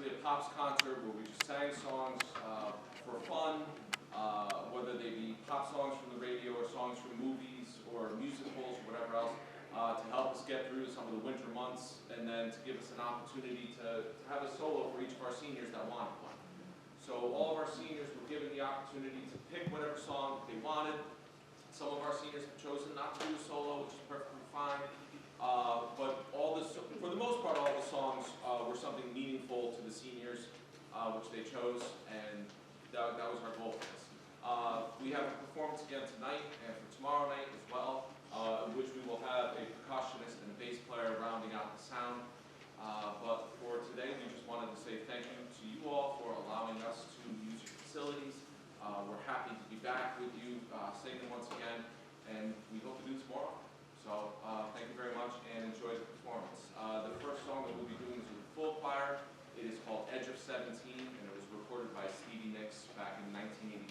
basically a pops concert where we just sang songs for fun, whether they be pop songs from the radio or songs from movies or musicals or whatever else, to help us get through some of the winter months, and then to give us an opportunity to have a solo for each of our seniors that wanted one. So all of our seniors were given the opportunity to pick whatever song they wanted. Some of our seniors have chosen not to do a solo, which is perfectly fine. But for the most part, all the songs were something meaningful to the seniors, which they chose, and that was our goal for this. We have a performance again tonight and for tomorrow night as well, in which we will have a percussionist and a bass player rounding out the sound. But for today, we just wanted to say thank you to you all for allowing us to use your facilities. We're happy to be back with you singing once again, and we hope to do tomorrow. So thank you very much and enjoy the performance. The first song that we'll be doing is with the full choir. It is called Edge of 17, and it was recorded by Stevie Nicks back in 1982.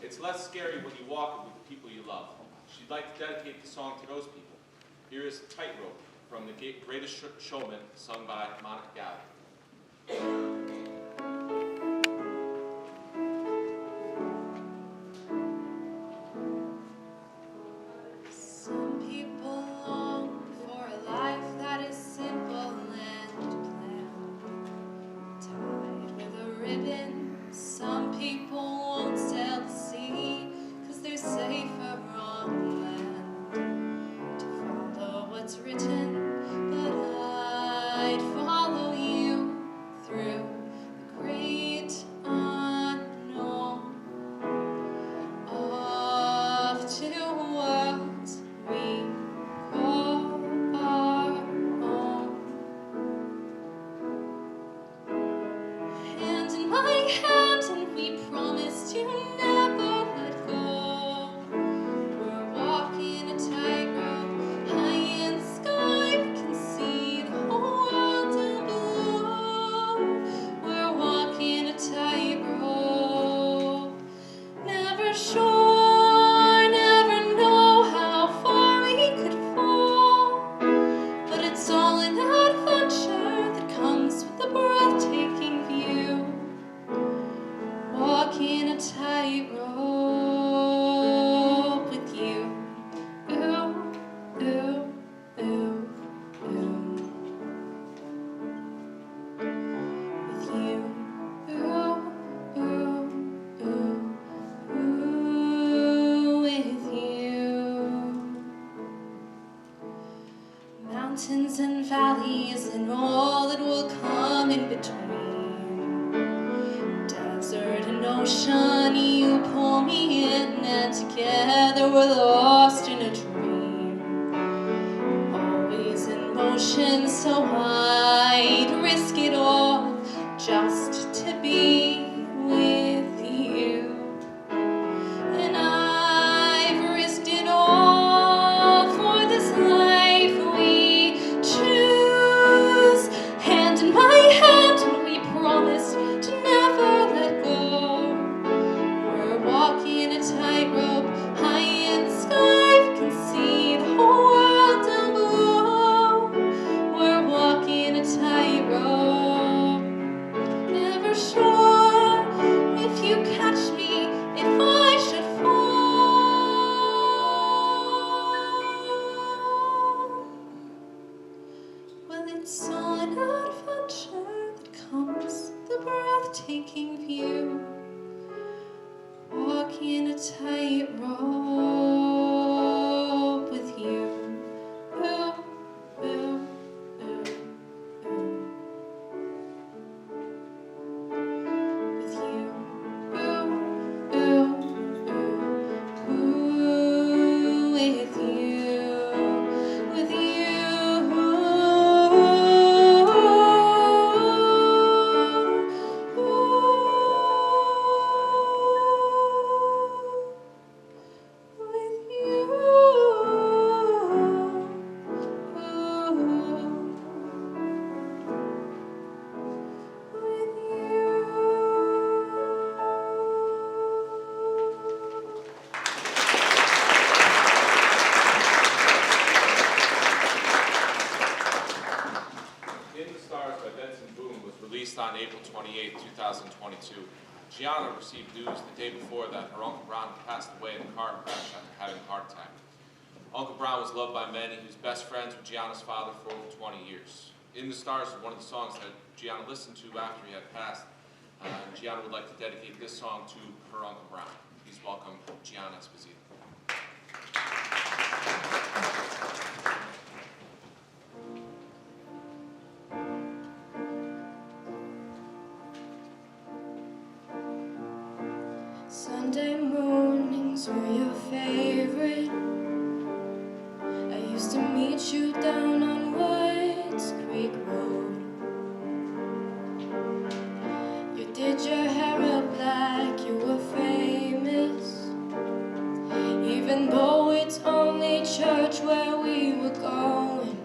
It's less scary when you walk it with the people you love. She'd like to dedicate the song to those people. Here is Tightrope from The Greatest Showman, sung by Monica Galley. mountains and valleys and all that will come in between. Desert and ocean, you pull me in, and together we're lost in a dream. Always in motion, so I'd risk it all just to be with you. And I've risked it all for this life we choose. Hand in my hand, and we promised to never let go. We're walking a tightrope high in the sky. We can see the whole world down below. We're walking a tightrope, never sure if you catch me if I should fall. Well, it's on an adventure that comes the breathtaking view. Walking a tightrope with you. Ooh, ooh, ooh, ooh. With you. Ooh, ooh, ooh, ooh. With you. With you. Released on April 28, 2022. Gianna received news the day before that her Uncle Brown had passed away in a car crash after having a heart attack. Uncle Brown was loved by many. He was best friends with Gianna's father for over 20 years. In the Stars is one of the songs that Gianna listened to after he had passed. Gianna would like to dedicate this song to her Uncle Brown. Please welcome Gianna Esposito. Sunday mornings were your favorite. I used to meet you down on Woods Creek Road. You did your hair up like you were famous, even though it's only church where we were going.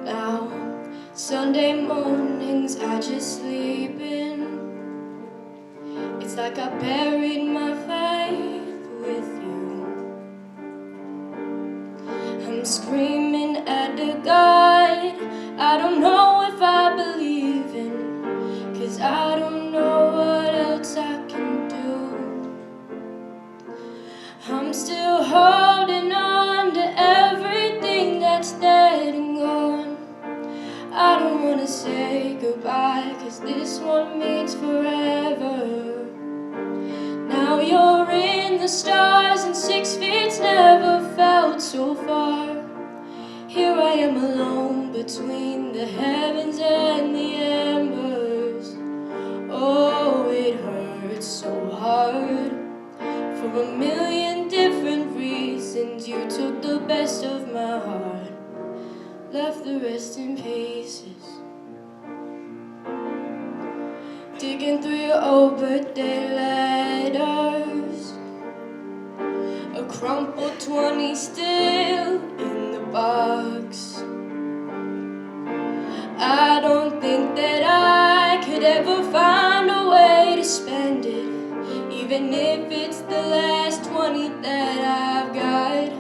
Now, Sunday mornings I just sleep in. It's like I buried my faith with you. I'm screaming at the God I don't know if I believe in, 'cause I don't know what else I can do. I'm still holding on to everything that's dead and gone. I don't wanna say goodbye, 'cause this one means forever. Now you're in the stars and 6 feet's never felt so far. Here I am alone between the heavens and the embers. Oh, it hurts so hard. For a million different reasons, you took the best of my heart, left the rest in pieces. Digging through your old birthday letters, a crumpled 20 still in the box. I don't think that I could ever find a way to spend it, even if it's the last 20 that I've got.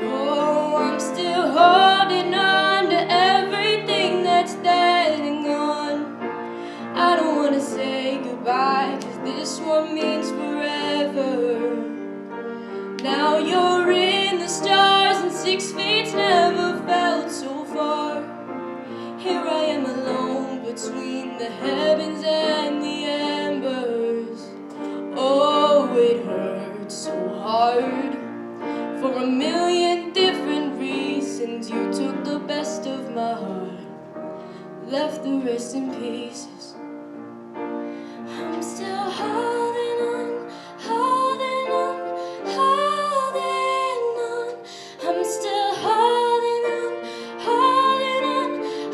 Oh, I'm still holding on to everything that's dead and gone. I don't wanna say goodbye, 'cause this one means forever. Now you're in the stars and 6 feet's never felt so far. Here I am alone between the heavens and the embers. Oh, it hurts so hard. For a million different reasons, reasons you took the best of my heart, left the rest in pieces. I'm still holding on, holding on, holding on. I'm still holding on, holding on,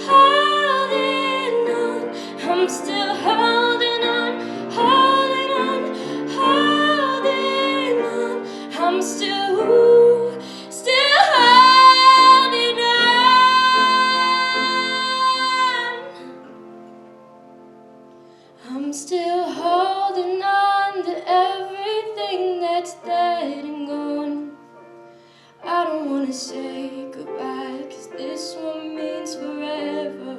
holding on. I'm still holding on, holding on, holding on. I'm still holding on. I'm still holding on to everything that's dead and gone. I don't wanna say goodbye, 'cause this one means forever.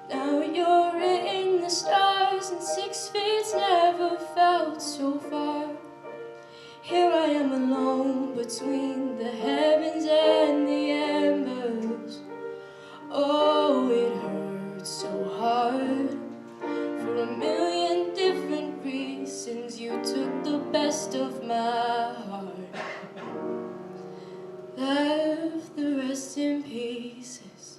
Now you're in the stars, and 6 feet's never felt so far. Here I am alone between the heavens and the embers. Oh, it hurts so hard. For a million different reasons, you took the best of my heart, left the rest in pieces.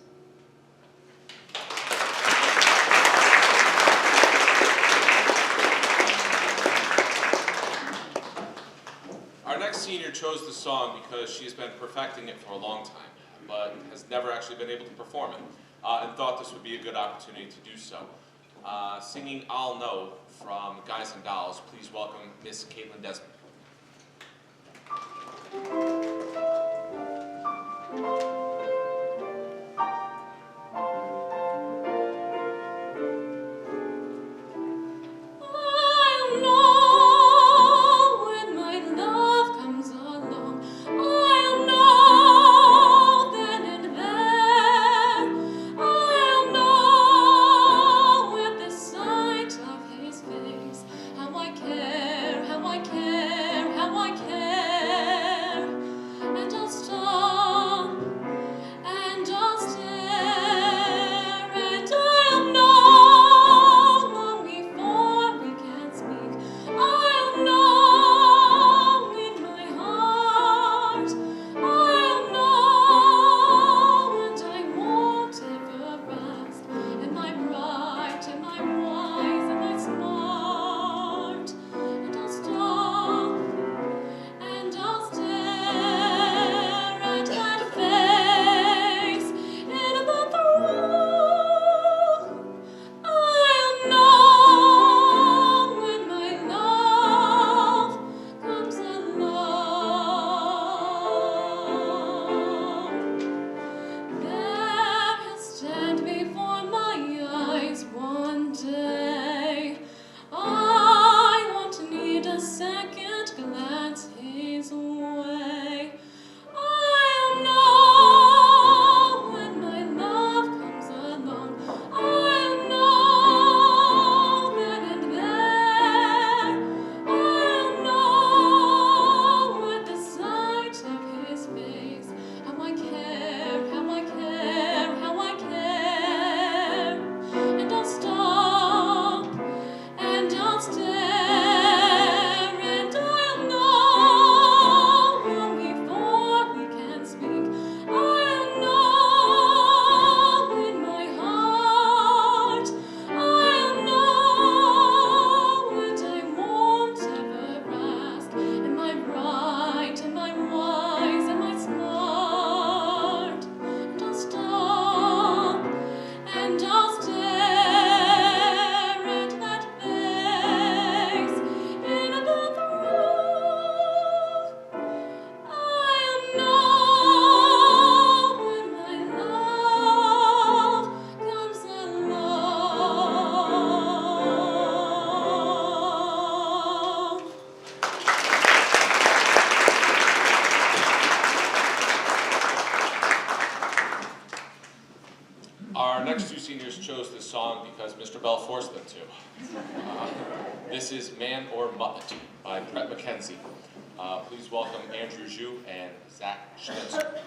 Our next senior chose the song because she has been perfecting it for a long time, but has never actually been able to perform it, and thought this would be a good opportunity to do so. Singing I'll Know from Guys and Dolls, please welcome Miss Caitlin Desmond. Our next two seniors chose this song because Mr. Bell forced them to. This is Man or Muppet by Brett McKenzie. Please welcome Andrew Zhu and Zach Schnitzer.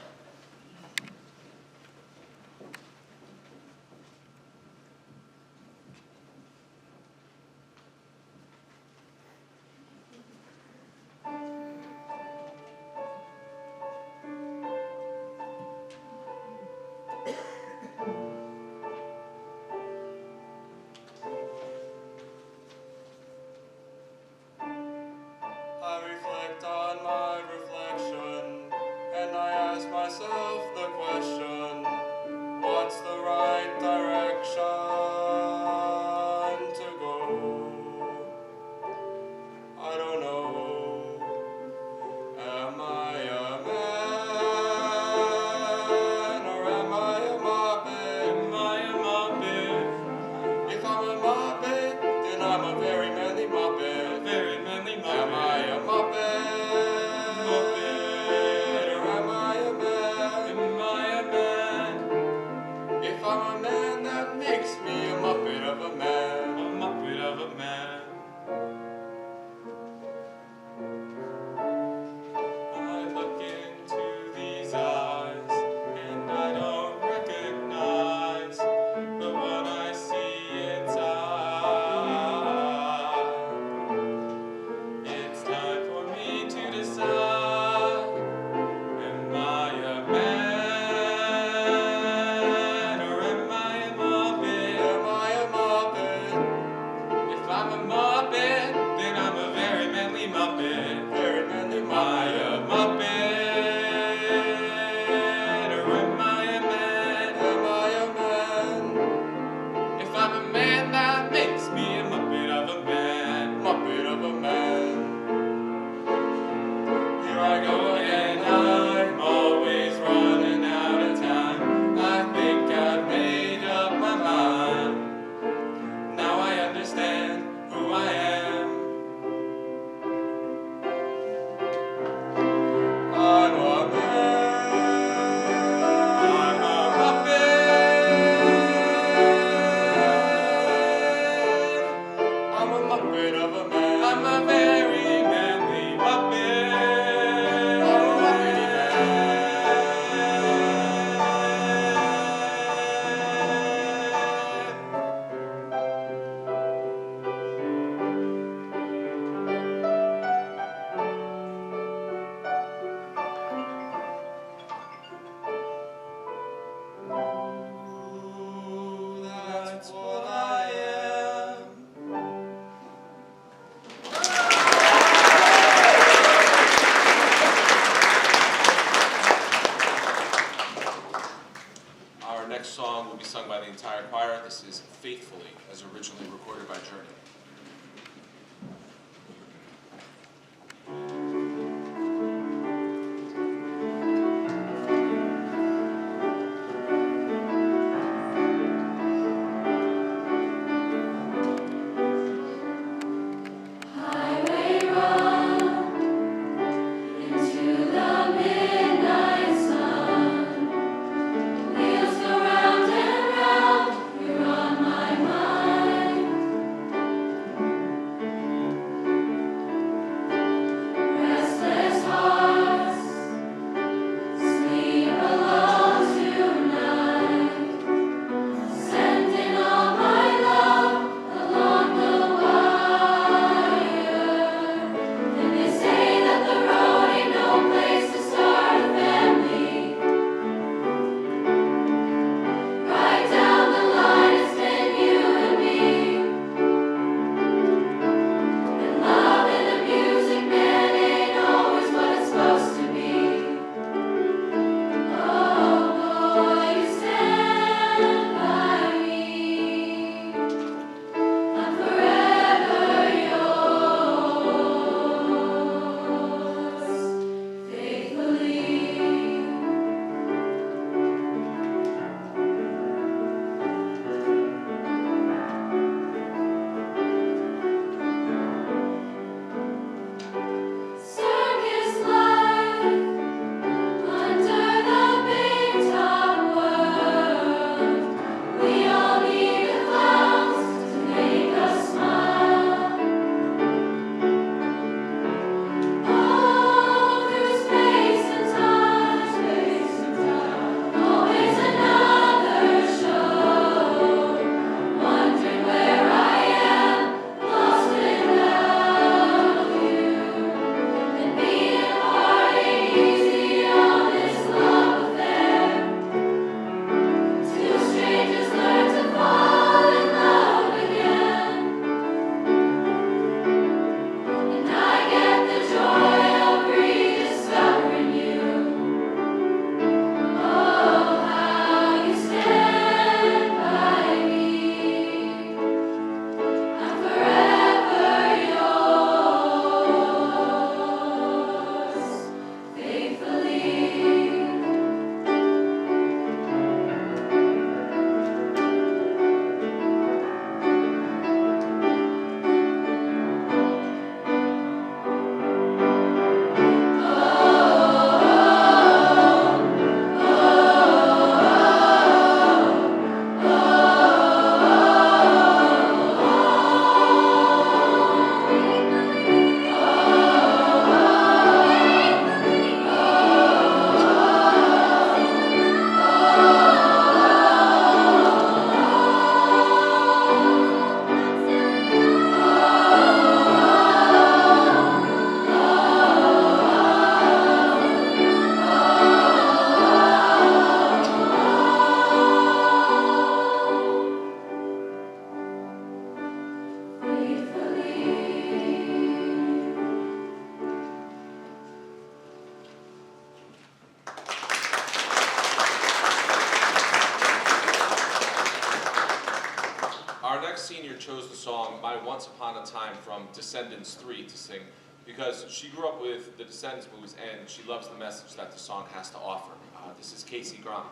Our next senior chose the song My Once Upon a Time from Descendants 3 to sing because she grew up with the Descendants movies and she loves the message that the song has to offer. This is Casey Graham.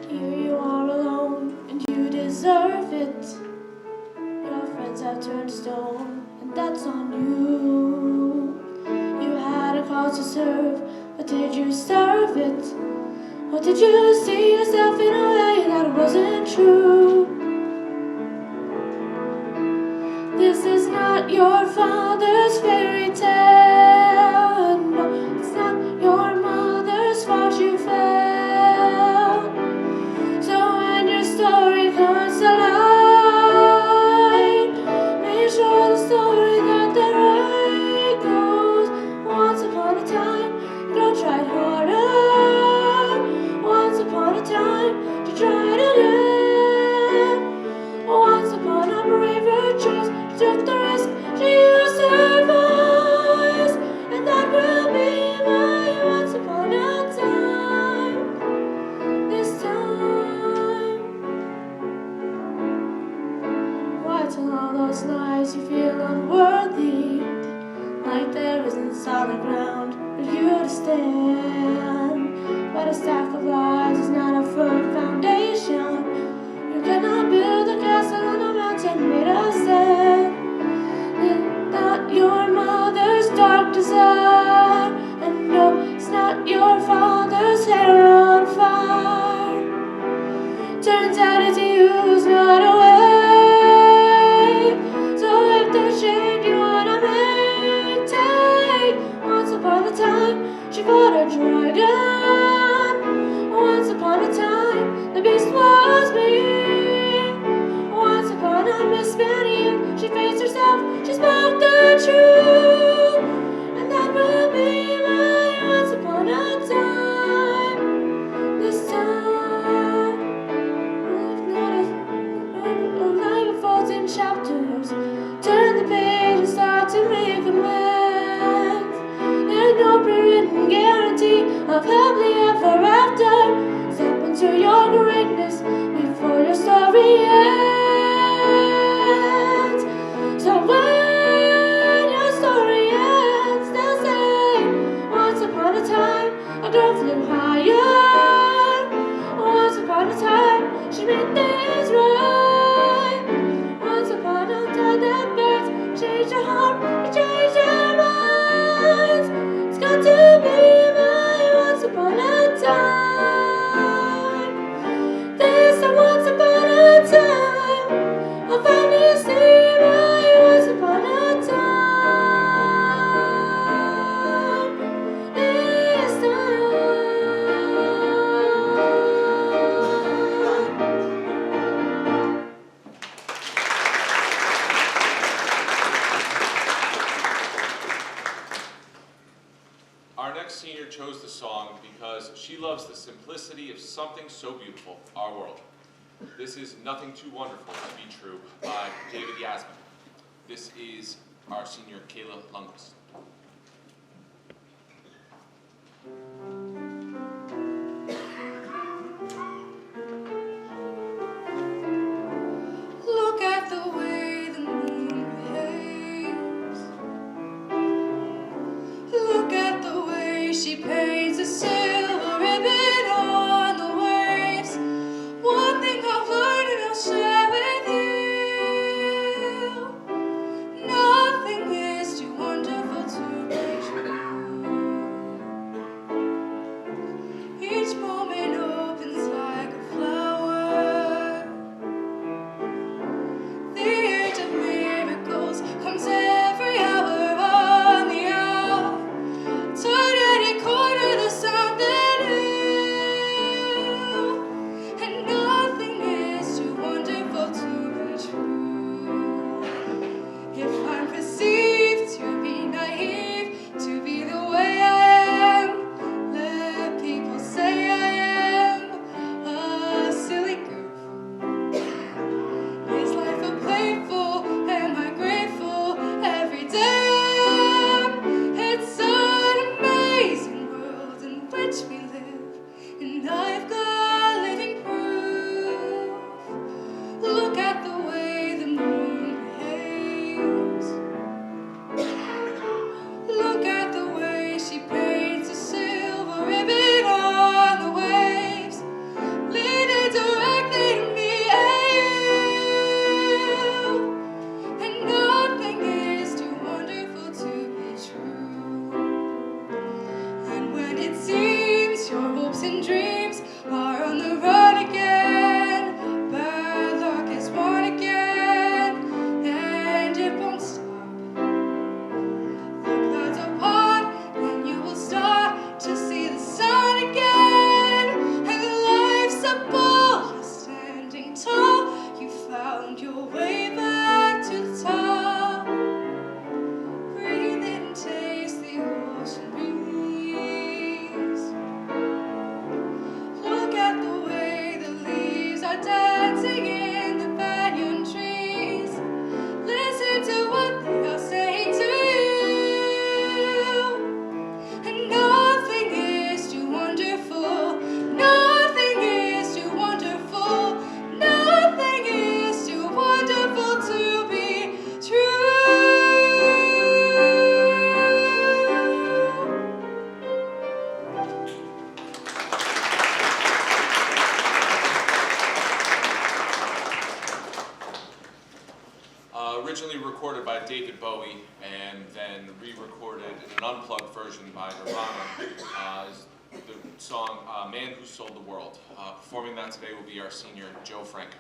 Here you are alone, and you deserve it. Your friends have turned stone, and that's on you. You had a cause to serve, but did you serve it? Or did you see yourself in a way that wasn't true? This is not your father's fairy tale. No, it's not your mother's fault you fell. So when your story comes to light, make sure the story that the right goes. Once upon a time, you all tried harder. Once upon a time, you tried again. Once upon a braver choice, you took the risk, she used her voice, and that will be my once upon a time. This time, why tell all those lies? You feel unworthy, like there isn't solid ground for you to stand. But a stack of lies is not a firm foundation. You cannot build a castle on a mountain made of sand. It's not your mother's dark desire, and no, it's not your father's hair on fire. Turns out it's you who's not awake. So if there's change you wanna make, take. Once upon a time, she fought a dragon. Once upon a time, the beast was me. Once upon a misspent youth, she faced herself, she spoke the truth. And that will be my once upon a time. This time, a life unfolds in chapters. Turn the page and start to make amends. There's no pre-written guarantee of happily ever after. Step into your greatness before your story ends. So when your story ends, they'll say, once upon a time, a girl flew higher. Once upon a time, she made things right. Once upon a time, that birds changed her heart, and changed her minds. It's got to be my once upon a time. This a once upon a time. I'll finally see my once upon a time. This time. Our next senior chose the song because she loves the simplicity of something so beautiful, our world. This is Nothing Too Wonderful to Be True by David Yasmin. This is our senior Kayla Lungos. Look at the way the moon behaves. Look at the way she paints a silver ribbon on the waves. One thing I've learned and I'll share with you. Nothing is too wonderful recorded by David Bowie and then re-recorded in an unplugged version by Nirvana, is the song Man Who Sold the World. Performing that today will be our senior, Joe Franco.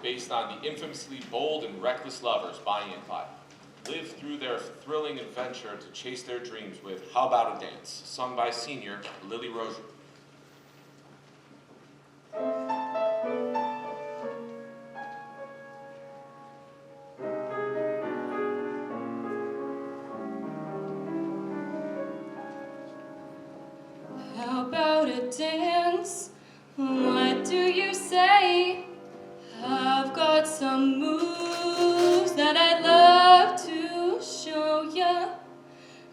Based on the infamously bold and reckless lovers, Bonnie and Clyde, live through their thrilling adventure to chase their dreams with How About a Dance, sung by senior Lily Rozier. How about a dance? What do you say? I've got some moves that I'd love to show ya.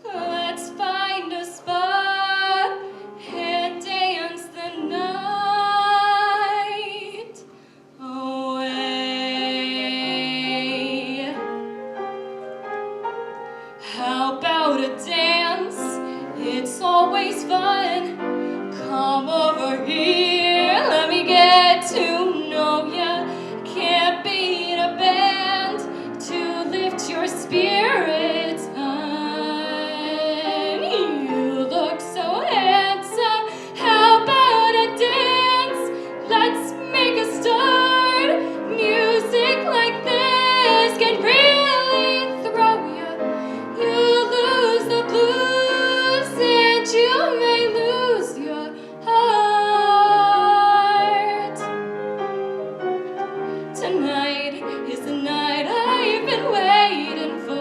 Let's find a spot and dance the night away. How about a dance? It's always fun. Come over here, let me get to know ya. Can't beat a band to lift your spirits, hon. You look so handsome. How about a dance? Let's make a start. Music like this can really throw you. You lose the blues and you may lose your heart. Tonight is the night I've been waiting for.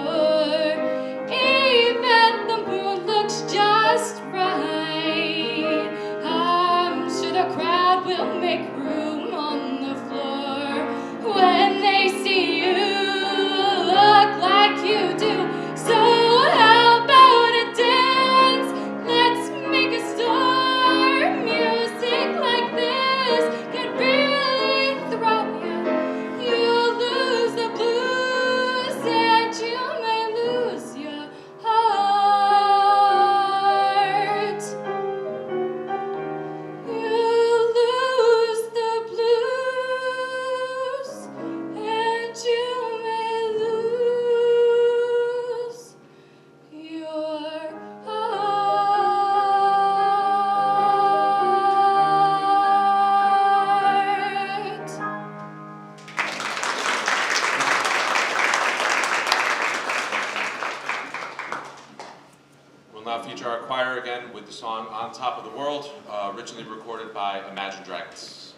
Even the moon looks just right. I'm sure the crowd will make room on the floor when they see you look like you do. So how about a dance? Let's make a start. Music like this can feature our choir again with the song On Top of the World, originally recorded by Imagine Dragons.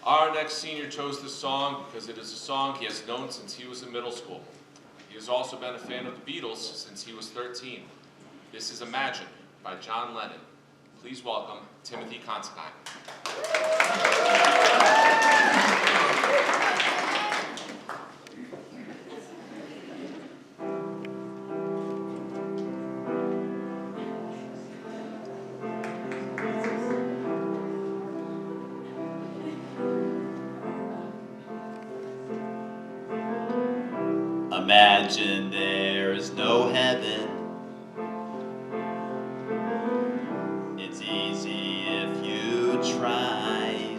Our next senior chose this song because it is a song he has known since he was in middle school. He has also been a fan of the Beatles since he was 13. This is Imagine by John Lennon. Please welcome Timothy Considine. Imagine there is no heaven. It's easy if you try.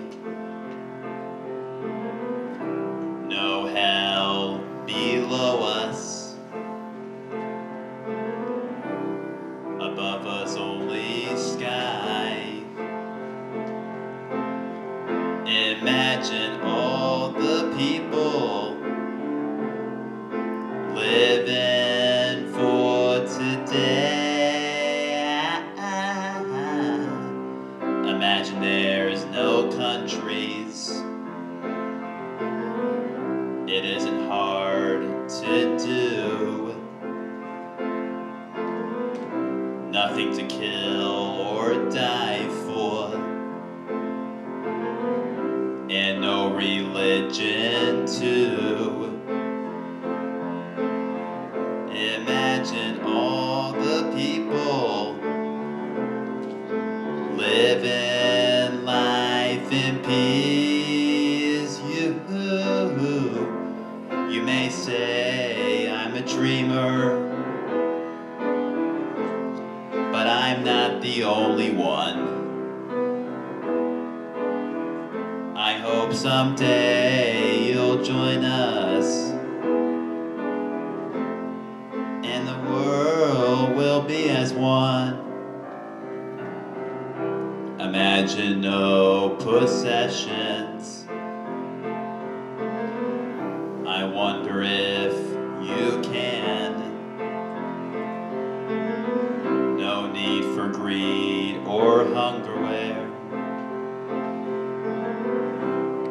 No hell below us. Above us only sky. Imagine all the people living for today. Imagine there's no countries. It isn't hard to do. Nothing to kill or die for. And no religion too. Imagine all the people living life in peace. You may say I'm a dreamer, but I'm not the only one. I hope someday you'll join us, and the world will be as one. Imagine no possessions. I wonder if you can. No need for greed or hungerware.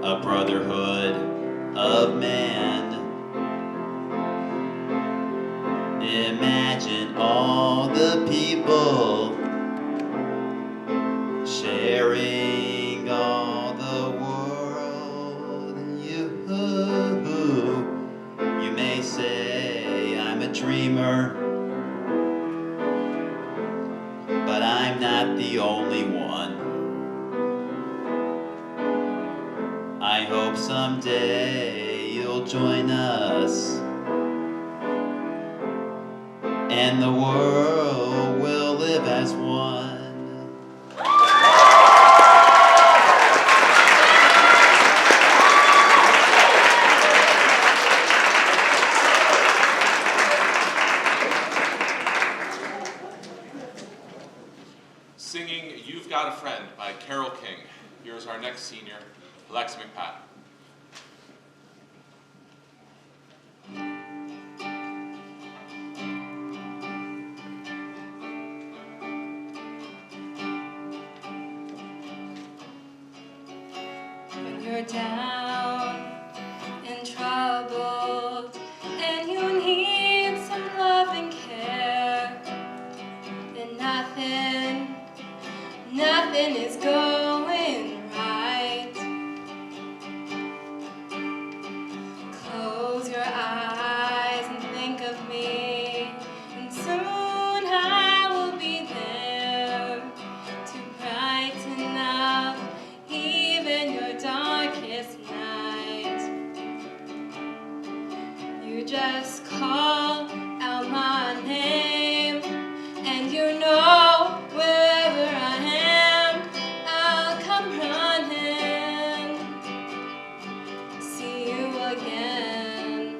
A brotherhood of man. Imagine all the people sharing all the world. You may say I'm a dreamer, but I'm not the only one. I hope someday you'll join us, and the world will live as one. Singing You've Got a Friend by Carole King. Here's our next senior, Alexa McPatt. When you're down and troubled and you need some love and care, and nothing is going right. Close your eyes and think of me, and soon I will be there to brighten up even your darkest night. You just call out my name, and you know wherever I am, I'll come running, see you again.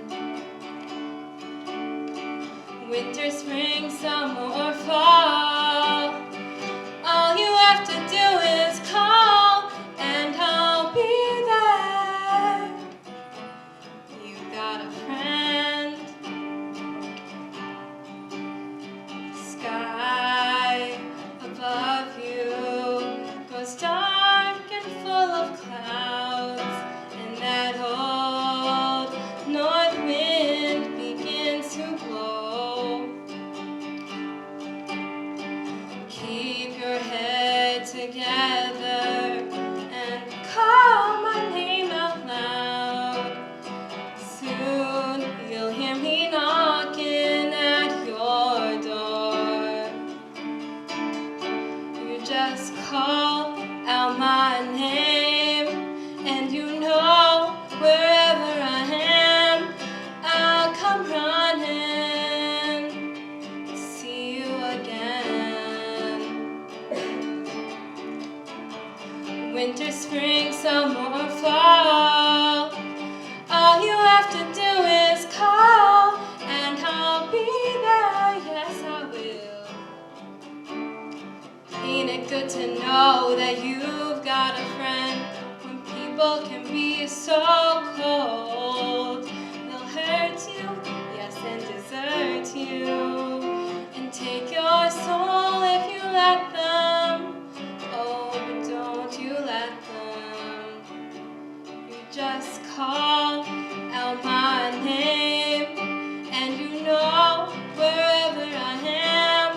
Winter, spring, summer, or fall, all you have to do is call, and I'll be there. You've got a friend. Sky above you goes dark and full of clouds, and that old north wind begins to blow. Keep your head together and call my name out loud. Soon you'll hear me knocking at your door. You just call out my name, and you know wherever I am, I'll come running, see you again. Winter, spring, summer, or fall, all you have to do is call, and I'll be there, yes I will. Ain't it good to know that you've got a friend when people can be so cold? They'll hurt you, yes, and desert you, and take your soul if you let them. Oh, but don't you let them. You just call out my name, and you know wherever I am,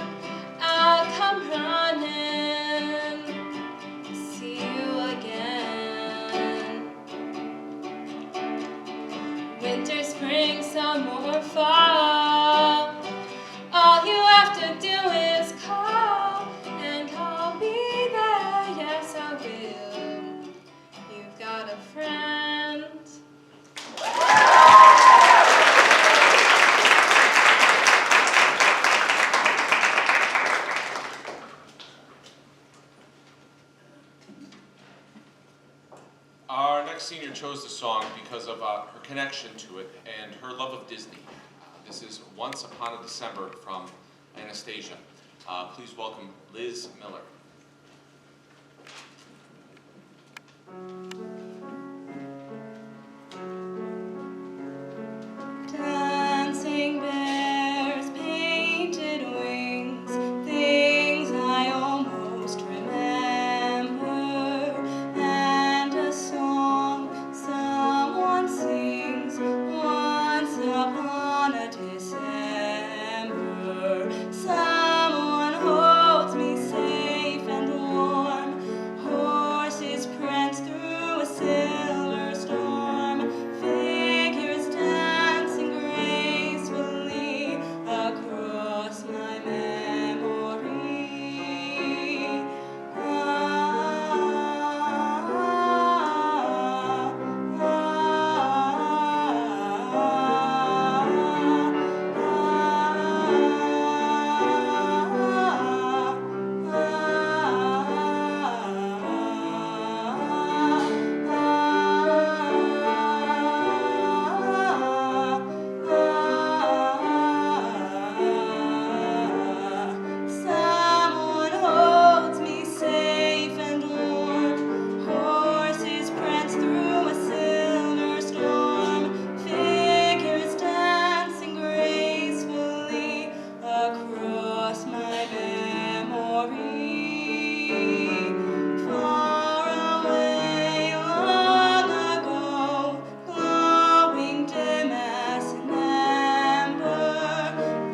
I'll come running, see you again. Winter, spring, summer, or fall, all you have to do is call, and I'll be there, yes I will. You've got a friend. Our next senior chose the song because of her connection to it and her love of Disney. This is Once Upon a December from Anastasia. Please welcome Liz Miller. Dancing bears, painted wings, things I almost remember, and a song someone sings once upon a December. Someone holds me safe and warm, horses prance through a silver storm, figures dancing gracefully across my memory. Someone holds me safe and warm, horses prance through a silver storm, figures dancing gracefully across my memory. Far away long ago, glowing dim as an ember,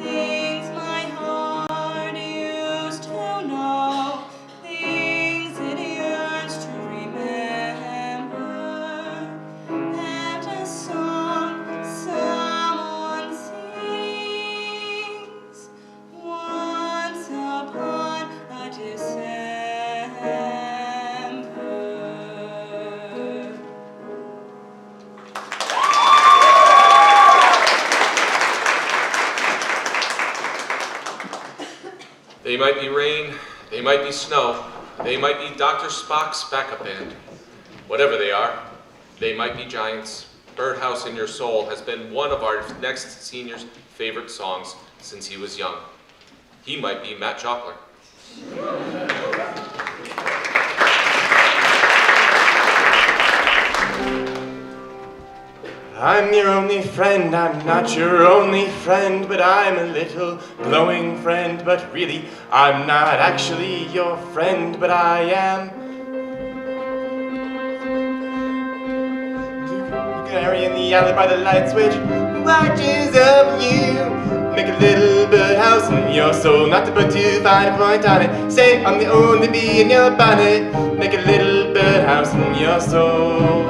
things my heart used to know, things it yearns to remember, and a song someone sings once upon a December. They might be rain, they might be snow, they might be Dr. Spock's backup band. Whatever they are, they might be giants. Birdhouse in Your Soul has been one of our next senior's favorite songs since he was young. He might be Matt Jockler. I'm your only friend, I'm not your only friend, but I'm a little glowing friend, but really I'm not actually your friend, but I am. Canary in the alley by the light switch watches over you. Make a little birdhouse in your soul, not to put too fine a point on it. Say I'm the only bee in your bonnet. Make a little birdhouse in your soul.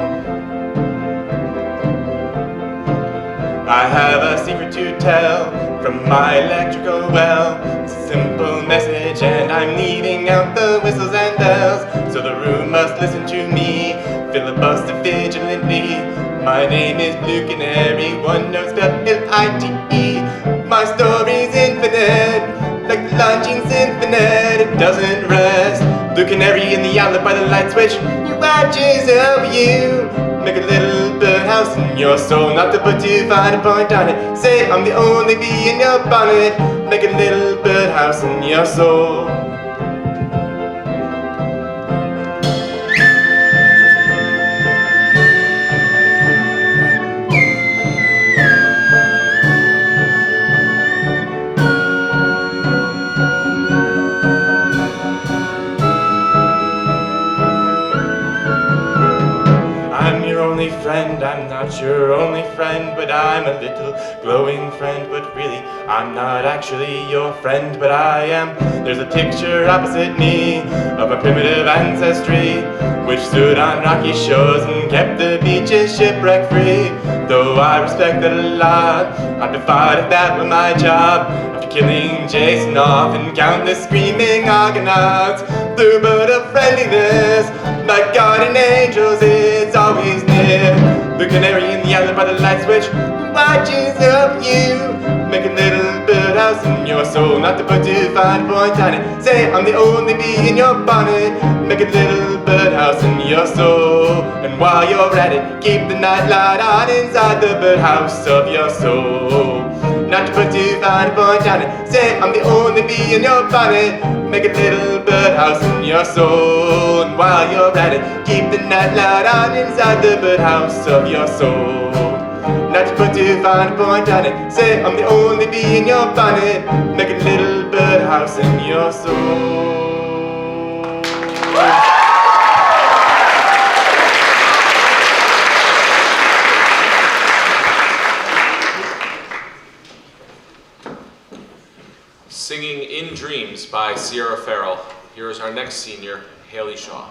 I have a secret to tell from my electrical well. It's a simple message and I'm leaving out the whistles and bells, so the room must listen to me, filibuster vigilantly. My name is Blue Canary, one knows spelled L-I-T-E. My story's infinite, like the launching symphony, it doesn't rest. Blue Canary in the outlet by the light switch, he watches over you. Make a little birdhouse in your soul, not to put too fine a point on it. Say I'm the only bee in your bonnet. Make a little birdhouse in your soul. Friend, I'm not your only friend, but I'm a little glowing friend, but really I'm not actually your friend, but I am. There's a picture opposite me of a primitive ancestry which stood on rocky shores and kept the beaches shipwreck free. Though I respect that a lot, I'd be fired if that were my job. After killing Jason off and countless screaming Argonauts, the bird of friendliness, my guardian angels, it's always near. The canary in the alley by the light switch watches over you. Make a little birdhouse house in your soul. Not to put too fine a point on it. Say I'm the only bee in your bonnet. Make a little birdhouse in your soul. And while you're at it, keep the night light on inside the birdhouse of your soul. Not to put too fine a point on it. Say I'm the only bee in your bonnet. Make a little birdhouse in your soul. And while you're at it, keep the night light on inside the birdhouse of your soul. Not to put too fine a point on it. Say I'm the only bee in your bonnet. Make a little birdhouse in your soul. Singing In Dreams by Sierra Farrell. Here is our next senior, Haley Shaw.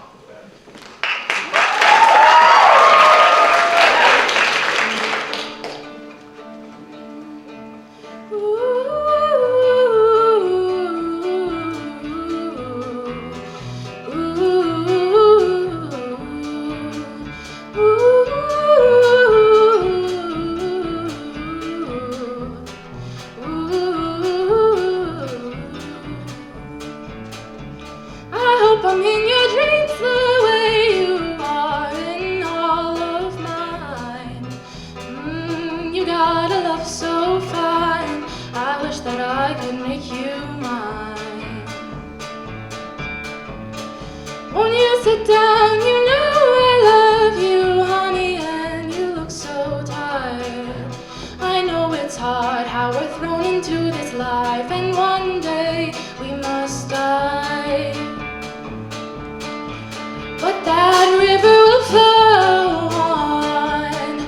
I'm in your dreams the way you are in all of mine. You got a love so fine, I wish that I could make you mine. Won't you sit down, you know I love you, honey, and you look so tired. I know it's hard how we're thrown into this life, and one day we must die. But that river will flow on,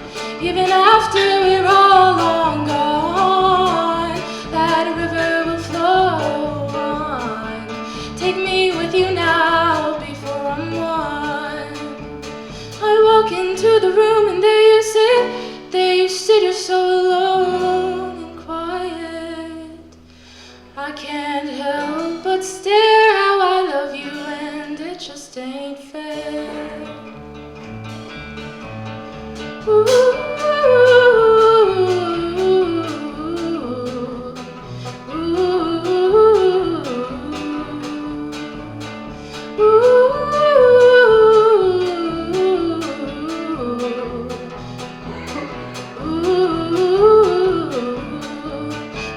even after we're all long gone. That river will flow on. Take me with you now before I'm gone. I walk into the room and there you sit, you're so alone and quiet. I can't help but stare how I love you, and it just ain't fair. Ooh.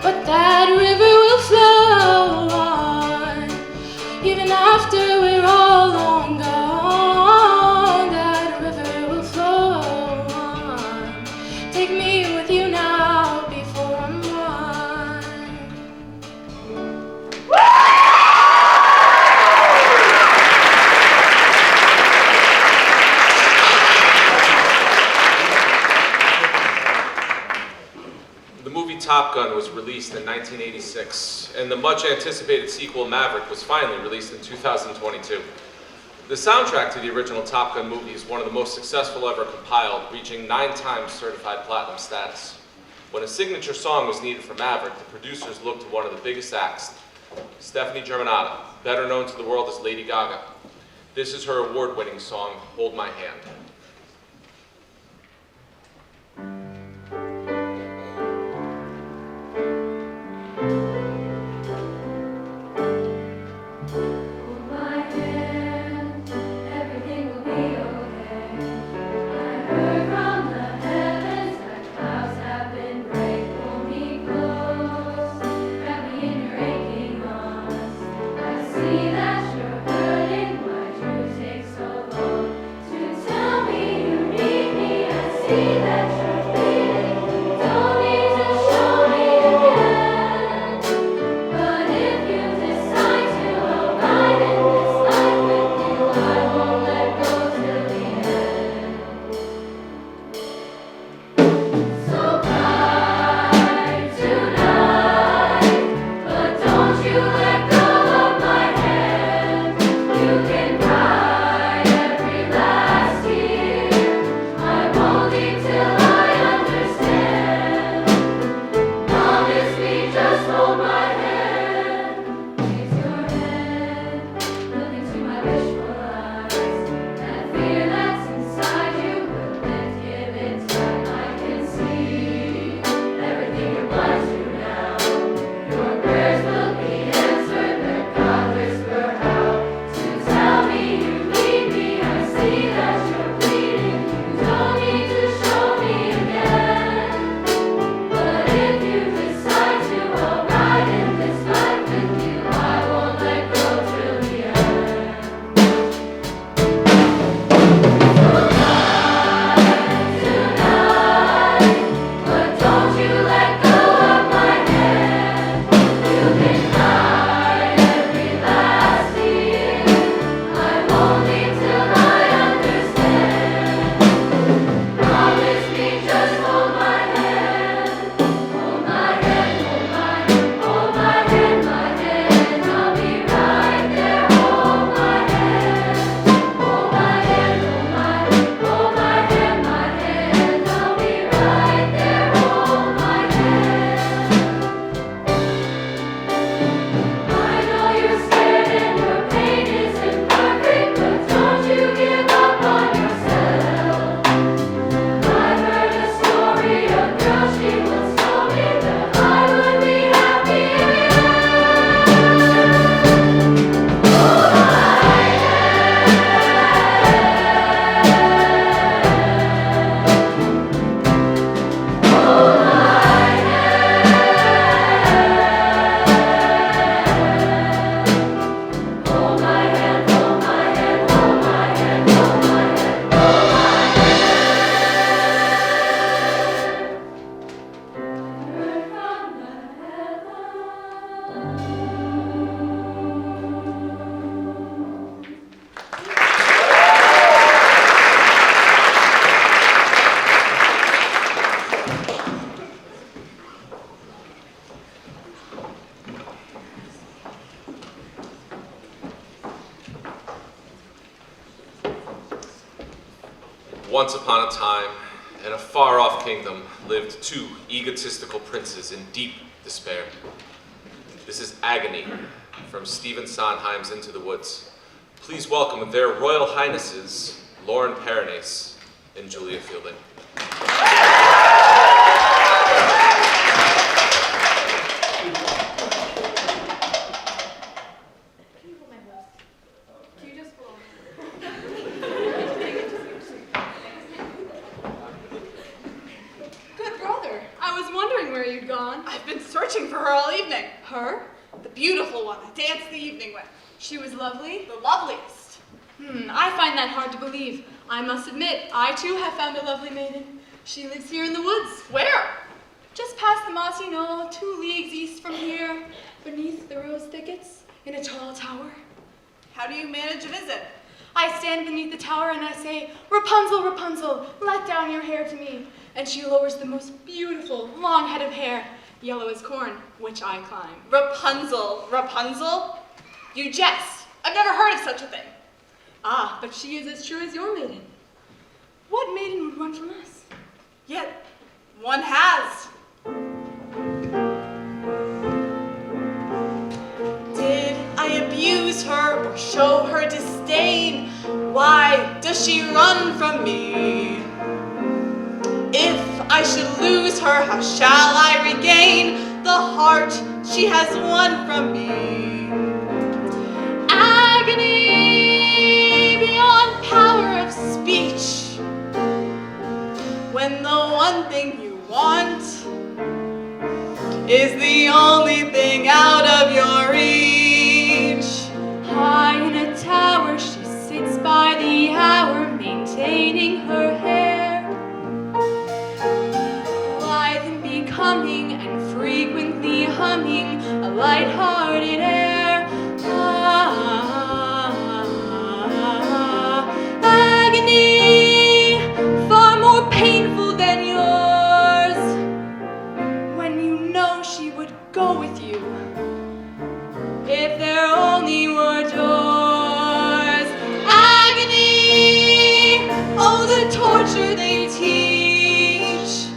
But that river will flow on, even after we're all long gone. That river will flow on. Take me with you now before I'm gone. The movie Top Gun was released in 1986, and the much anticipated sequel Maverick was finally released in 2022. The soundtrack to the original Top Gun movie is one of the most successful ever compiled, reaching 9 times certified platinum status. When a signature song was needed for Maverick, the producers looked to one of the biggest acts, Stephanie Germanotta, better known to the world as Lady Gaga. This is her award-winning song, Hold My Hand. See that you're hurting, why you take so long to tell me you need me? I see that you're bleeding, don't need to show me again. But if you decide to abide in this life with you, I won't let go till the end. So cry tonight, but don't you let go. You can cry every last tear. I won't leave till Once upon a time, in a far-off kingdom, lived two egotistical princes in deep despair. This is Agony from Stephen Sondheim's Into the Woods. Please welcome their Royal Highnesses, Lauren Perrinace and Julia Fielding. Good brother, I was wondering where you'd gone. I've been searching for her all evening. Her? The beautiful one I danced the evening with. She was lovely? The loveliest. I find that hard to believe. I must admit, I too have found a lovely maiden. She lives here in the woods. Where? Just past the mossy knoll, 2 leagues east from here, beneath the rose thickets, in a tall tower. How do you manage a visit? I stand beneath the tower and I say, Rapunzel, Rapunzel, let down your hair to me. And she lowers the most beautiful, long head of hair, yellow as corn, which I climb. Rapunzel. Rapunzel? You jest. I've never heard of such a thing. Ah, but she is as true as your maiden. What maiden would run from us? Yet, one has. Did I abuse her or show her disdain? Why does she run from me? If I should lose her, how shall I regain the heart she has won from me? Agony beyond power of speech, when the one thing you want is the only thing out of your reach. High in a tower, she sits by the hour, maintaining her hair. Lithe and becoming, and frequently humming a light-hearted air. Agony, far more painful than yours, when you know she would go with you if there only were doors. Agony, oh the torture they teach.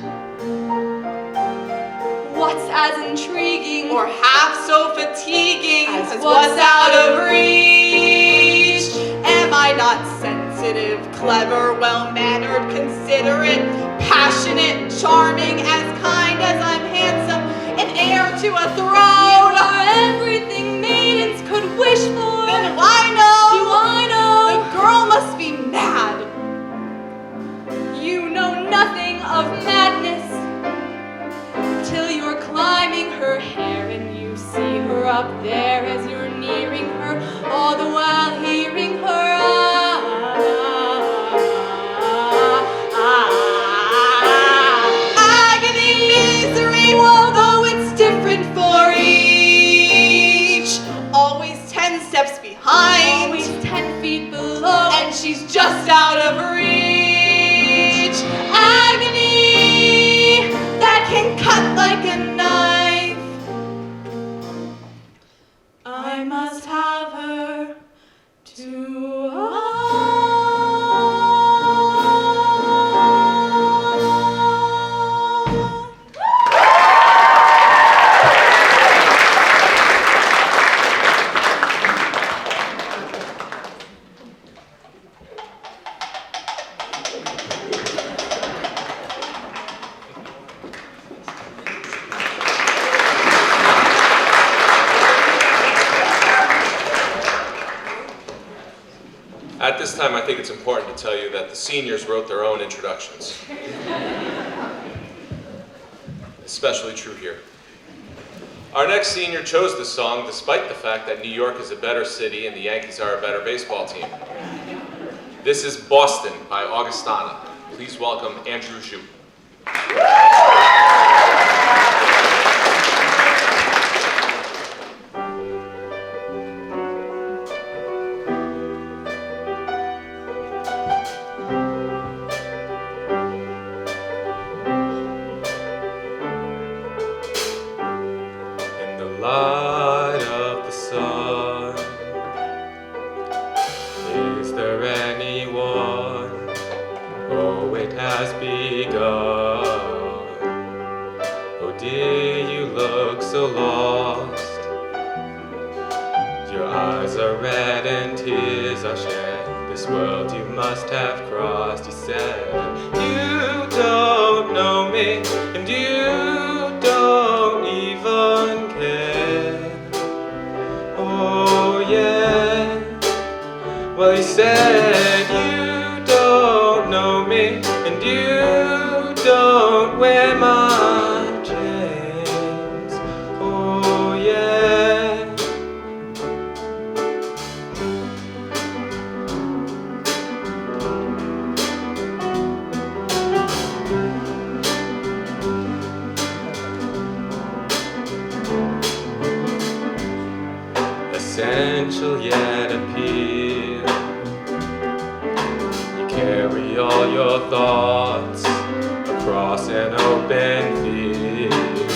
What's as intriguing Or half so fatiguing as as what's out of reach. Am I not sensitive, clever, well-mannered, considerate, passionate, charming, as kind as I'm handsome, an heir to a throne? You are everything maidens could wish for. Then why know? Do I know? The girl must be mad. You know nothing of madness till you're climbing her hair and you see her up there as you're nearing her, all the while hearing her Agony, misery, although it's different for each. Always 10 steps behind, always 10 feet below, and she's just out of reach. Agony that can cut like a knife. I must have her to At this time, I think it's important to tell you that the seniors wrote their own introductions. Especially true here. Our next senior chose this song despite the fact that New York is a better city and the Yankees are a better baseball team. This is Boston by Augustana. Please welcome Andrew Zhu. Light of the sun, is there anyone? Oh, has begun. Oh dear, you look so lost. Your eyes are red and tears are shed. This world you must have crossed, he said. You don't know me, and you don't even care. Oh yeah. Well, he said, you don't know me, and you don't wear my chains. Oh yeah. Essential yet appeal. You carry all your thoughts across an open field.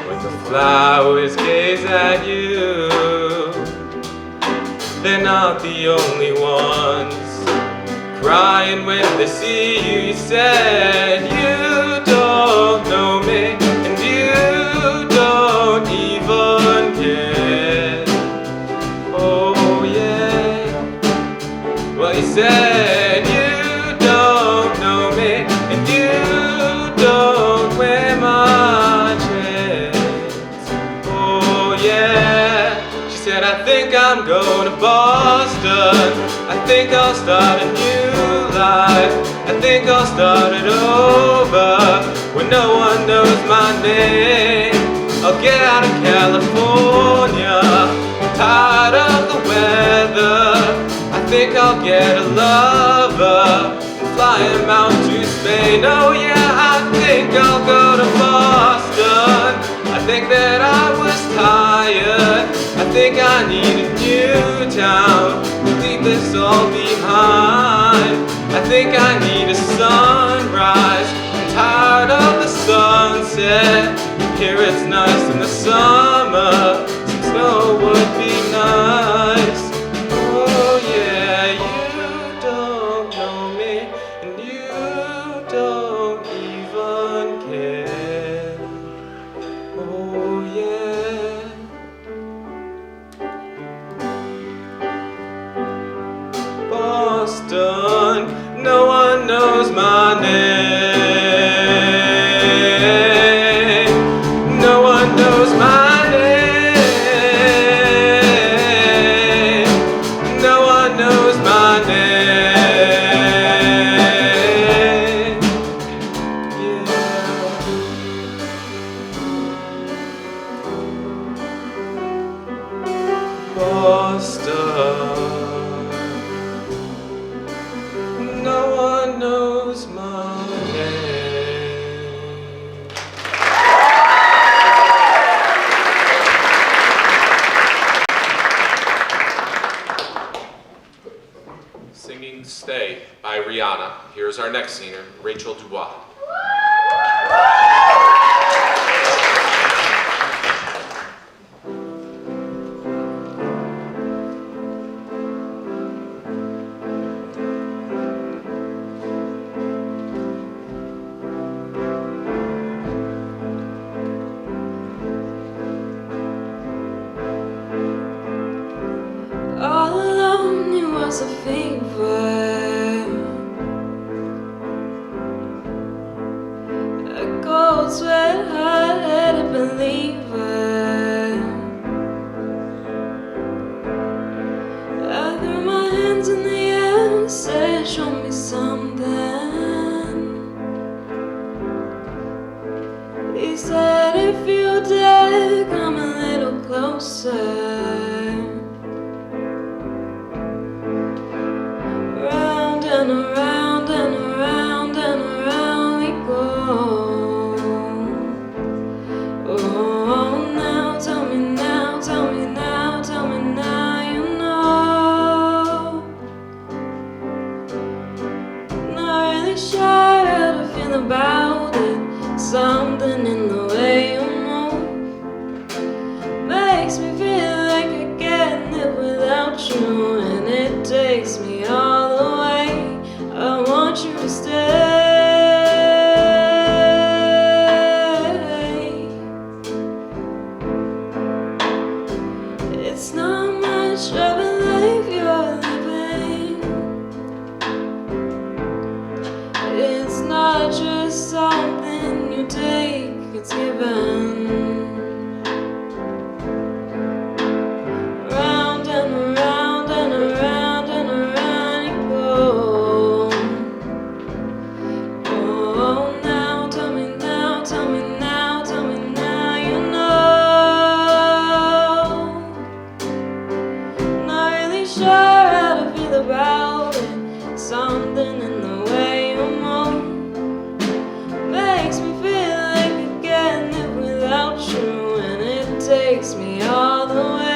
When the flowers gaze at you, they're not the only ones crying when they see you. You said you don't know me, and you don't even care. Oh yeah. Well, you said you don't know me, and you don't wear my chains. Oh yeah. She said, I think I'm going to Boston. I think I'll start a new life. I think I'll start it over when no one knows my name. I'll get out of California, I'm tired of the weather. I think I'll get a lover and fly him out to Spain. Oh yeah, I think I'll go to Boston. I think that I was tired. I think I need a new town to leave this all behind. I think I need a sunrise. I'm tired of the sunset. Here it's nice in the summer. Some snow would be nice. Oh yeah, you don't know me, and you don't even care. Oh yeah. Boston, no one knows my name. No one knows my name. No one knows my name. Yeah. Boston. No one knows my name. Singing Stay by Rihanna. Here's our next singer, Rachel Dubois. All alone, it was a fever, a cold sweat, hard-headed believer. I threw my hands in the air and said, show me something. He said, if you dare, come a little closer. Round and around and around and around we go. Oh, now tell me now, tell me now, tell me now you know. Not really sure how to feel about it. Something in the way you move makes me feel like I can't live without you, and it takes me all the way. I want you to stay. you take, it's given. Round and around and around and around you go. Oh, now tell me now, tell me now, tell me now you know. Not really sure how to feel about it. Something in the way you move makes me feel like I can't live without you, and it takes me all the way.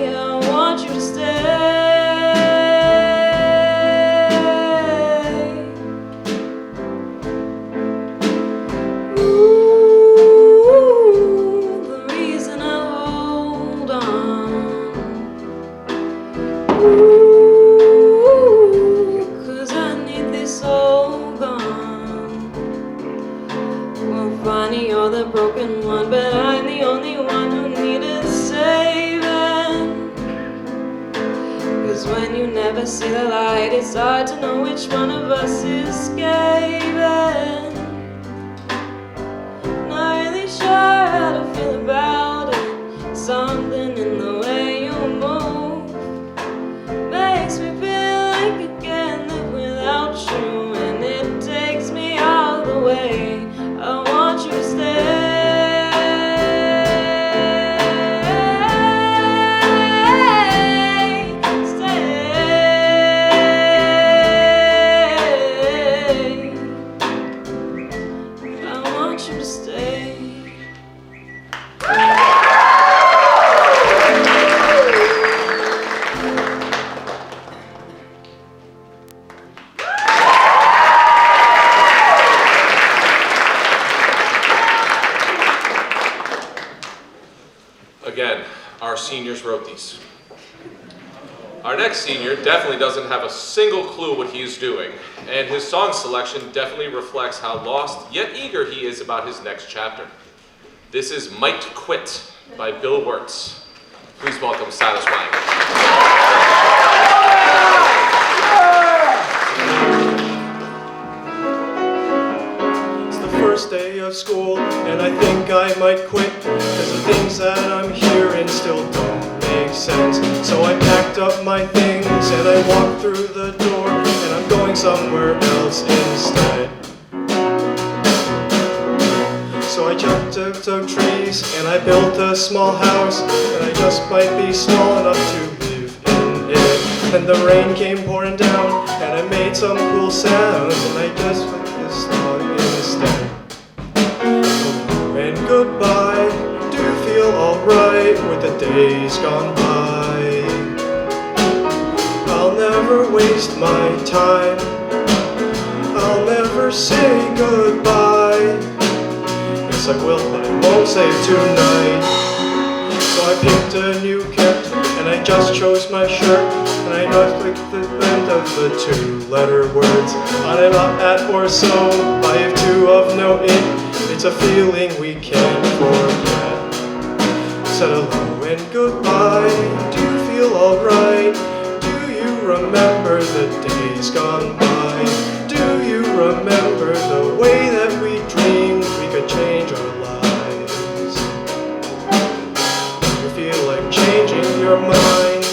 I want you to stay. Ooh, the reason I hold on. Ooh, 'cause I need this soul gone. Well, funny, you're the broken one, but I'm the only one who needed saving. 'Cause when you never see the light, it's hard to know which one of us is escaping. Not really sure how to feel about it. Something in the way you move makes me feel like I can't live without you, and it takes me all the way. I want you to stay. I want you to stay. Again, our seniors wrote these. Our next senior definitely doesn't have a single clue what he is doing, and his song selection definitely reflects how lost yet eager he is about his next chapter. This is Might Quit by Bill Wirtz. Please welcome Silas Wang. It's the first day of school, and I think I might quit, 'cause the things that I'm hearing still don't make sense. So I packed up my things and I walked through the door, and I'm going somewhere else instead. So I chopped up trees and I built a small house, and I just might be small enough to live in it. Then the rain came pouring down and I made some cool sounds, and I just put this song instead. And goodbye, do you feel alright with the days gone by? I'll never waste my time, I'll never say goodbye. Yes, I will, but I won't say it tonight. So I picked a new kit, and I just chose my shirt, and I just clicked the end of the two-letter words. On and up at or so, I have two of no it. It's a feeling we can't forget. Said hello and goodbye, do you feel alright? Do you remember the days gone by? Do you remember the way that we dreamed we could change our lives? You feel like changing your mind?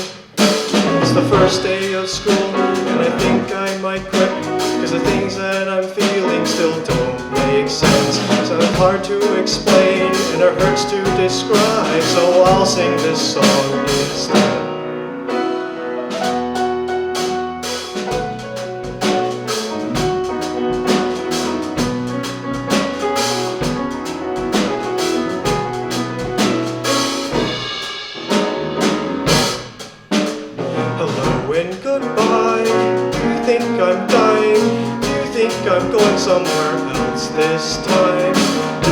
It's the first day of school, and I think I might quit, 'cause the things that I'm feeling still don't make sense. So it's hard to explain and it hurts to describe, so I'll sing this song instead. Goodbye, do you think I'm dying? Do you think I'm going somewhere else this time? Do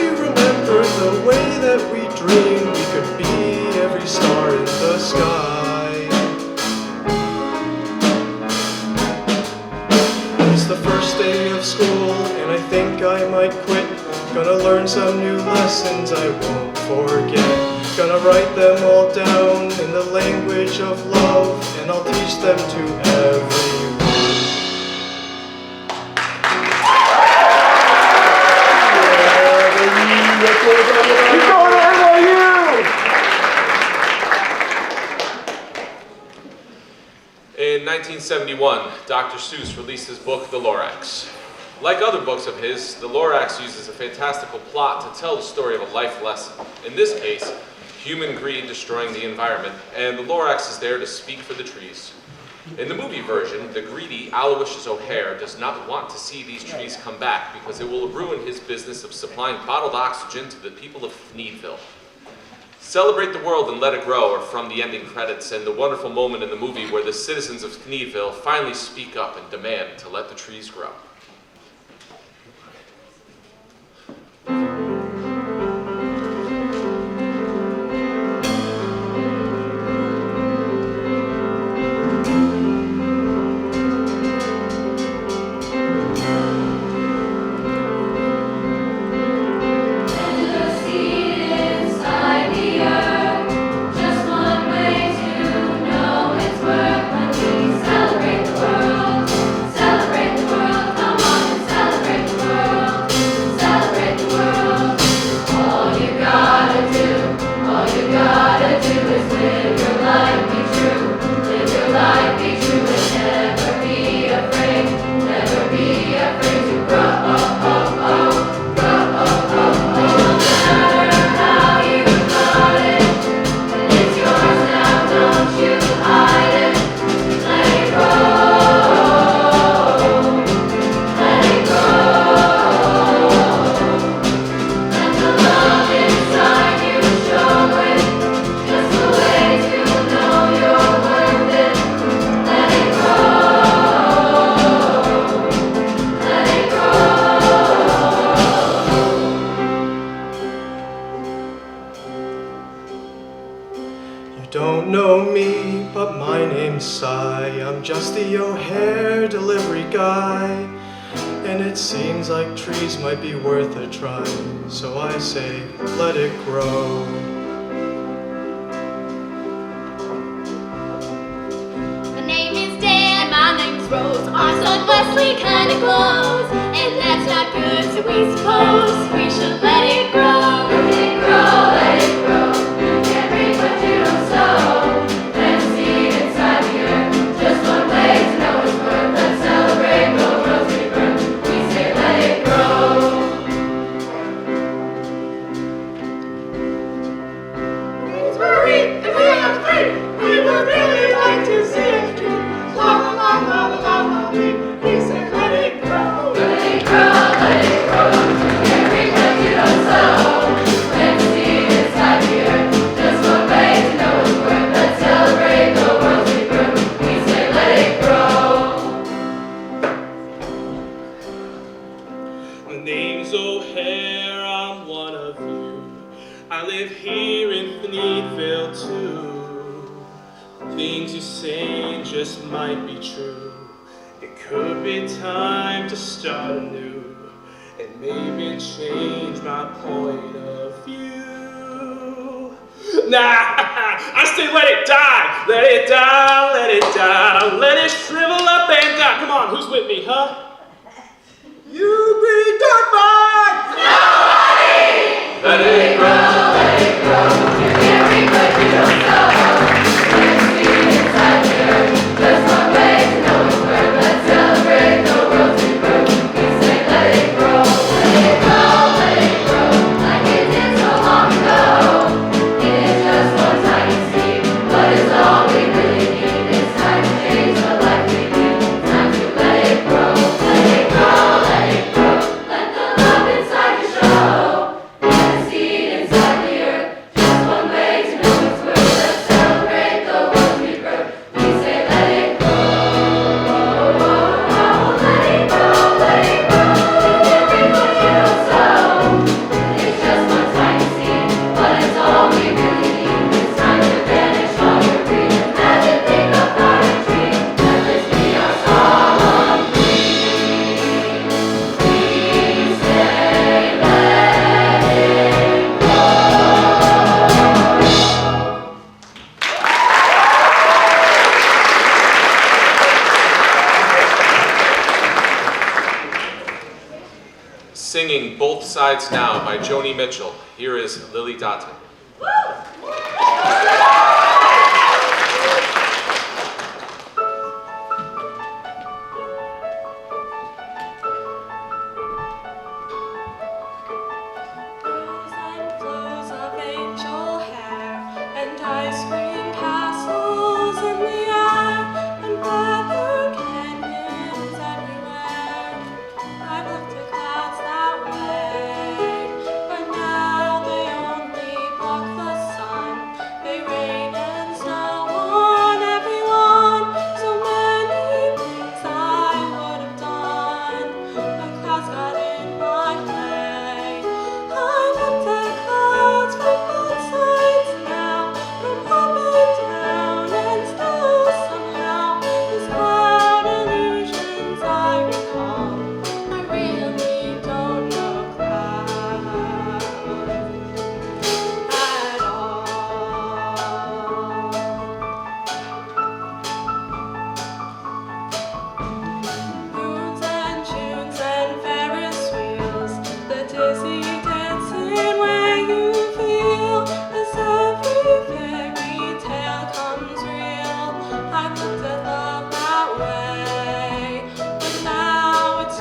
you remember the way that we dreamed we could be every star in the sky? It's the first day of school, and I think I might quit. Gonna learn some new lessons I won't forget. Gonna write them all down in the language of love, and I'll teach them to everyone. 1971, Dr. Seuss released his book, The Lorax. Like other books of his, The Lorax uses a fantastical plot to tell the story of a life lesson. In this case, human greed destroying the environment, and the Lorax is there to speak for the trees. In the movie version, the greedy Aloysius O'Hare does not want to see these trees come back because it will ruin his business of supplying bottled oxygen to the people of Thneedville. Celebrate the World and Let It Grow are from the ending credits and the wonderful moment in the movie where the citizens of Thneedville finally speak up and demand to let the trees grow. Don't know me, but my name's Cy. I'm just the O'Hare delivery guy. And it seems like trees might be worth a try. So I say, let it grow. My name is Dan, my name's Rose. Our son Wesley kinda glows, and that's not good, so we suppose we should let it grow. Let it grow, let it grow. You can't reap what you don't sow. Plant a seed inside the earth, just one way to know its worth. Let's celebrate the world's rebirth. We say let it grow. Trees were reaped and we are free. We would really like to see it true. La la la la la la la. We say let it grow. Let it grow, let it grow. You can't reap what you don't sow. Plant a seed inside the earth, just one way to know its worth. Let's celebrate the world's rebirth. We say let it grow. My name's O'Hare, I'm one of you. I live here in Thneedville too. Things you're saying just might be true. It could be time to start anew and maybe change my point of view. Nah, I say let it die, let it die, let it die, let it shrivel up and die. Come on, who's with me, huh? You be dirtbag! Let it grow. Let it grow. You can't reap what you don't sow. Plant a seed inside the earth, just one way to know its worth. Let's celebrate the world's rebirth. We say let it grow. Let it grow, let it grow, like it did so long ago. It is just one tiny seed, but it's all we really need. It's time to change the life we lead. Time to let it grow. Let it grow, let it grow. Let the love inside you show. Plant a seed inside the earth, just one way to know its worth. Let's celebrate the world's rebirth. We say let it grow. Let it grow, let it grow. You can't reap what you don't sow. It's just one tiny seed, but it's all we really need. It's time to banish all your greed. Imagine, think of our tree. Let this be our song. We say let it Singing Both Sides Now by Joni Mitchell. Here is Lily Dotton.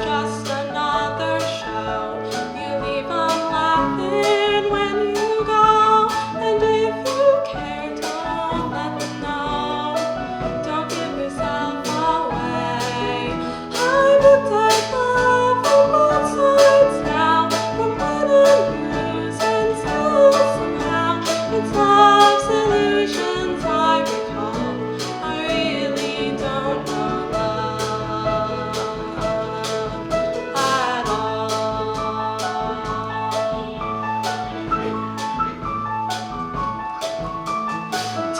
just another show. You leave them laughing when you go, and if you care, don't let them know. Don't give yourself away. I've looked at love from both sides now, from win and lose, and still somehow it's love's illusions I recall. I really don't know love at all.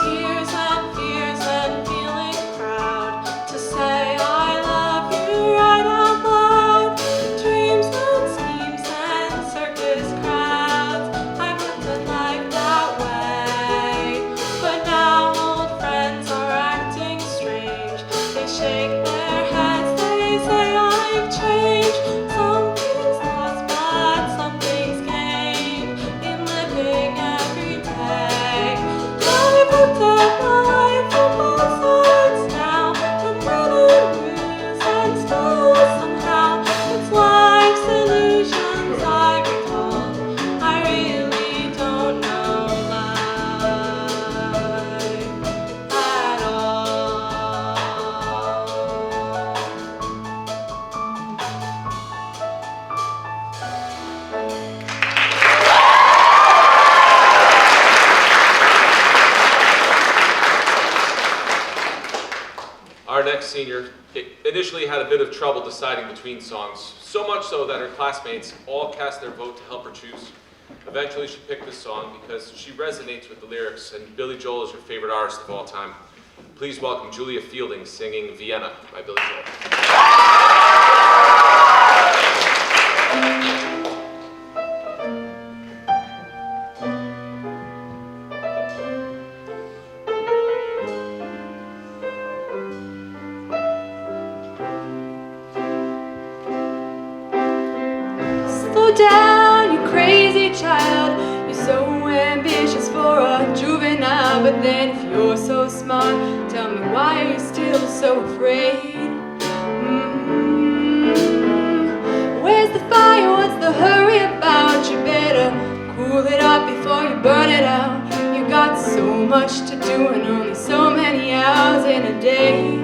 Tears and fears and feeling proud to say I love you right out loud. Dreams and schemes and circus crowds, I've lived a life that way. But now old friends are acting strange. They shake their heads, they say I've changed. Something's lost, but something's gained in living every day. I've looked at life from both sides now, and win and lose, and still somehow it's life's illusions I recall. I really don't know life at all. Our next senior initially had a bit of trouble deciding between songs, so much so that her classmates all cast their vote to help her choose. Eventually she picked this song because she resonates with the lyrics, and Billy Joel is her favorite artist of all time. Please welcome Julia Fielding singing Vienna by Billy Joel. Slow down, you crazy child. You're so ambitious for a juvenile, but then if you're so smart, tell me why are you still so afraid? Where's the fire? What's the hurry about? You better cool it up before you burn it out. You got so much to do and only so many hours in a day.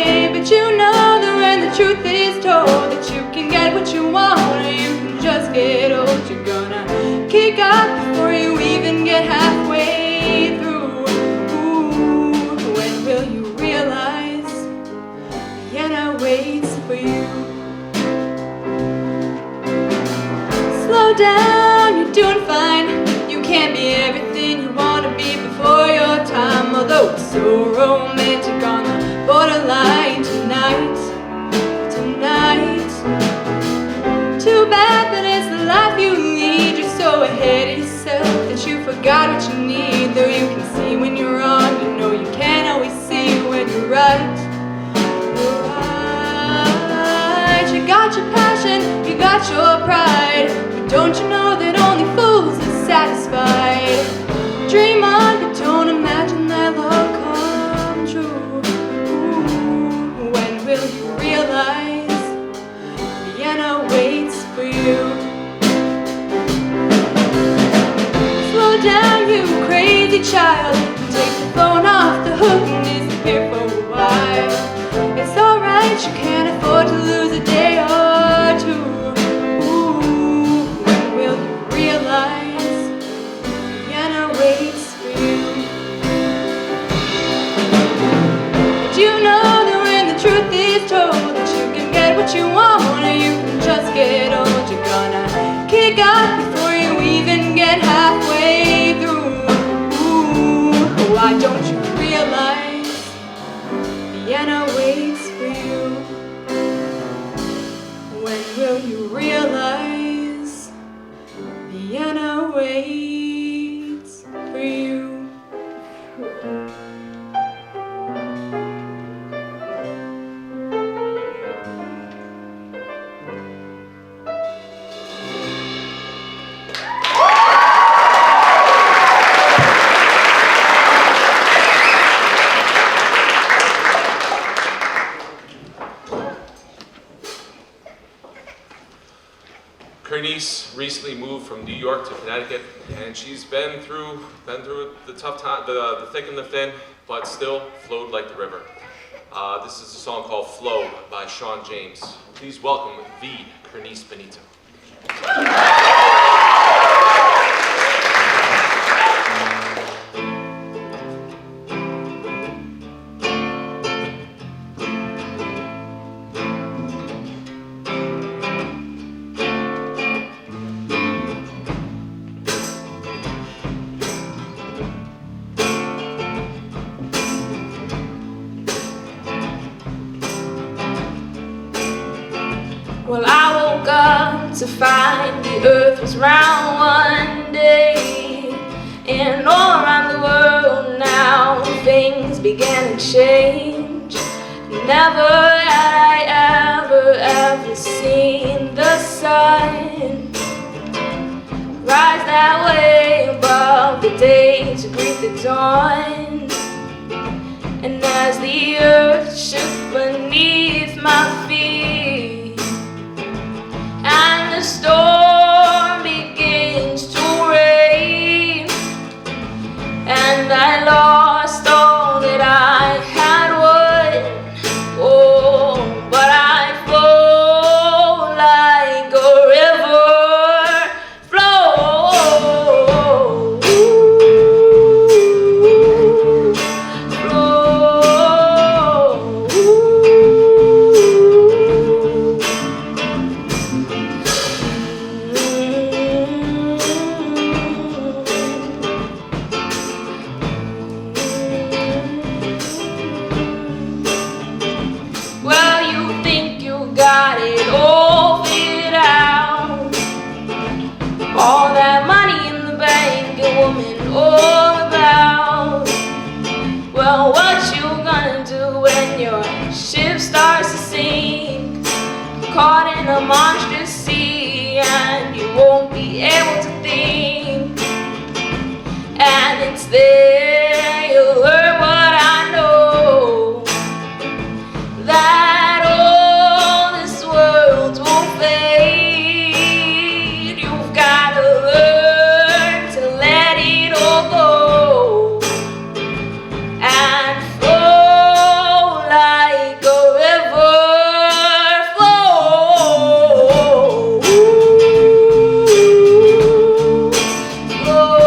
Hey, but you know that when the truth is told, that you can get what you want, or you can just get old. You're gonna kick up before you even get halfway through. Ooh, when will you realize Vienna waits for you? Slow down, you're doing fine. You can't be everything you want to be before your time, although it's so romantic on the borderline tonight. Too bad that it's the life you lead. You're so ahead of yourself that you forgot what you need. Though you can see when you're wrong, you know you can't always see when you're right. Right. You got your passion, you got your pride, but don't you know that only fools are satisfied? Dream on, but don't imagine that love come true. Ooh, when will you realize Vienna waits for you? Slow down, you crazy child. Take the phone off the hook and disappear for a while. It's alright, you can't afford to lose a day or two. Ooh, when will you realize Vienna waits for you? Did you know that when the truth is told, that you can get what you want, or you can just get old? You're gonna kick up before you even get halfway through. Ooh, why don't you realize Vienna waits for you? When will you realize Vienna waits for you? Bernice recently moved from New York to Connecticut, and she's been through the tough time, the thick and the thin, but still flowed like the river. This is a song called Flow by Sean James. Please welcome the Bernice Benito. Well, I woke up to find the earth was round one day, and all around the world now things began to change. Never had I ever seen the sun rise that way above the day to greet the dawn. And as the earth shook beneath my feet, and the storm begins to rain, and I lost all that I had won. Oh, but I flow like a river, flow, got it all figured out. All that money in the bank, a woman all about. Well, what you gonna do when your ship starts to sink? Caught in a monstrous sea, and you won't be able to think. And it's there you'll learn what I know, that all this world will fade. You've got to learn to let it all go and flow like a river, flow, flow.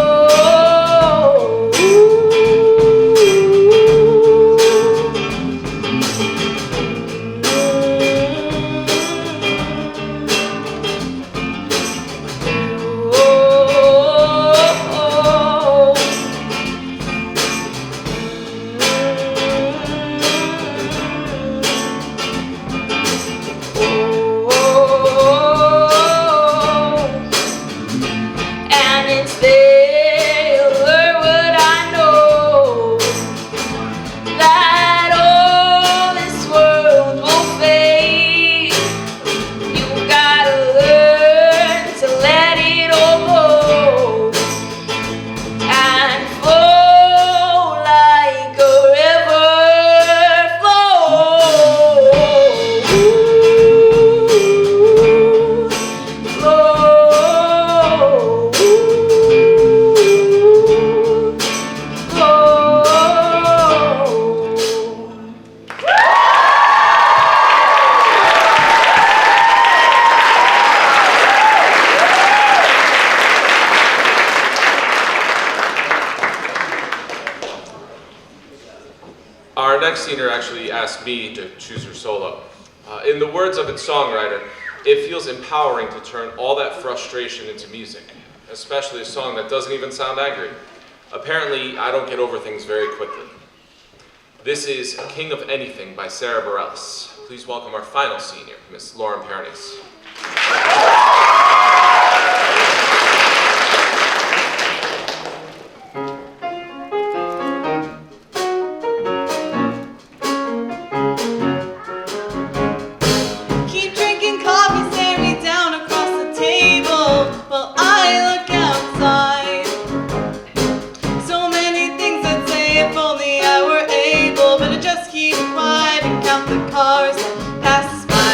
And it's there you'll learn what I know, that all this world will fade. You gotta learn to let it all go and flow like a river, flow, flow, flow. Our next singer actually asked me to choose her solo. In the words of its songwriter, it feels empowering to turn all that frustration into music, especially a song that doesn't even sound angry. Apparently, I don't get over things very quickly. This is King of Anything by Sarah Bareilles. Please welcome our final senior, Miss Lauren Pernice. Keep drinking coffee, stare me down across the table while I look outside. So many things I'd say if only I were able, but I just keep quiet and count the cars that pass us by.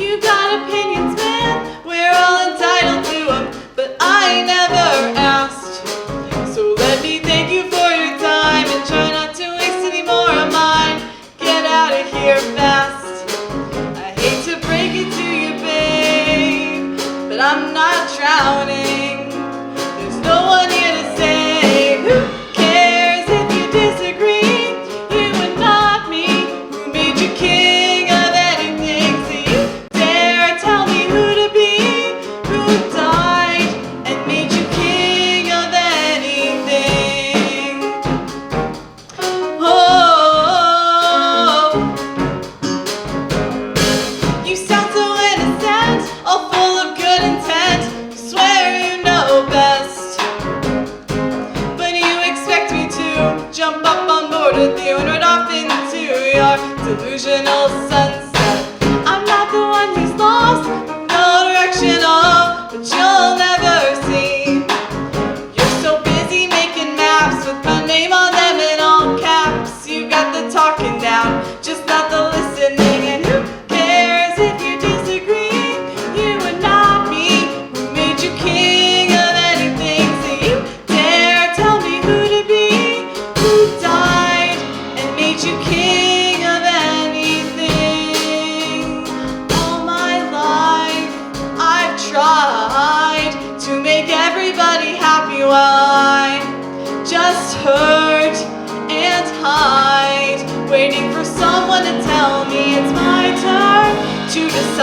You got opinions, man, we're all entitled hurt and hide, waiting for someone to tell me it's my turn to decide.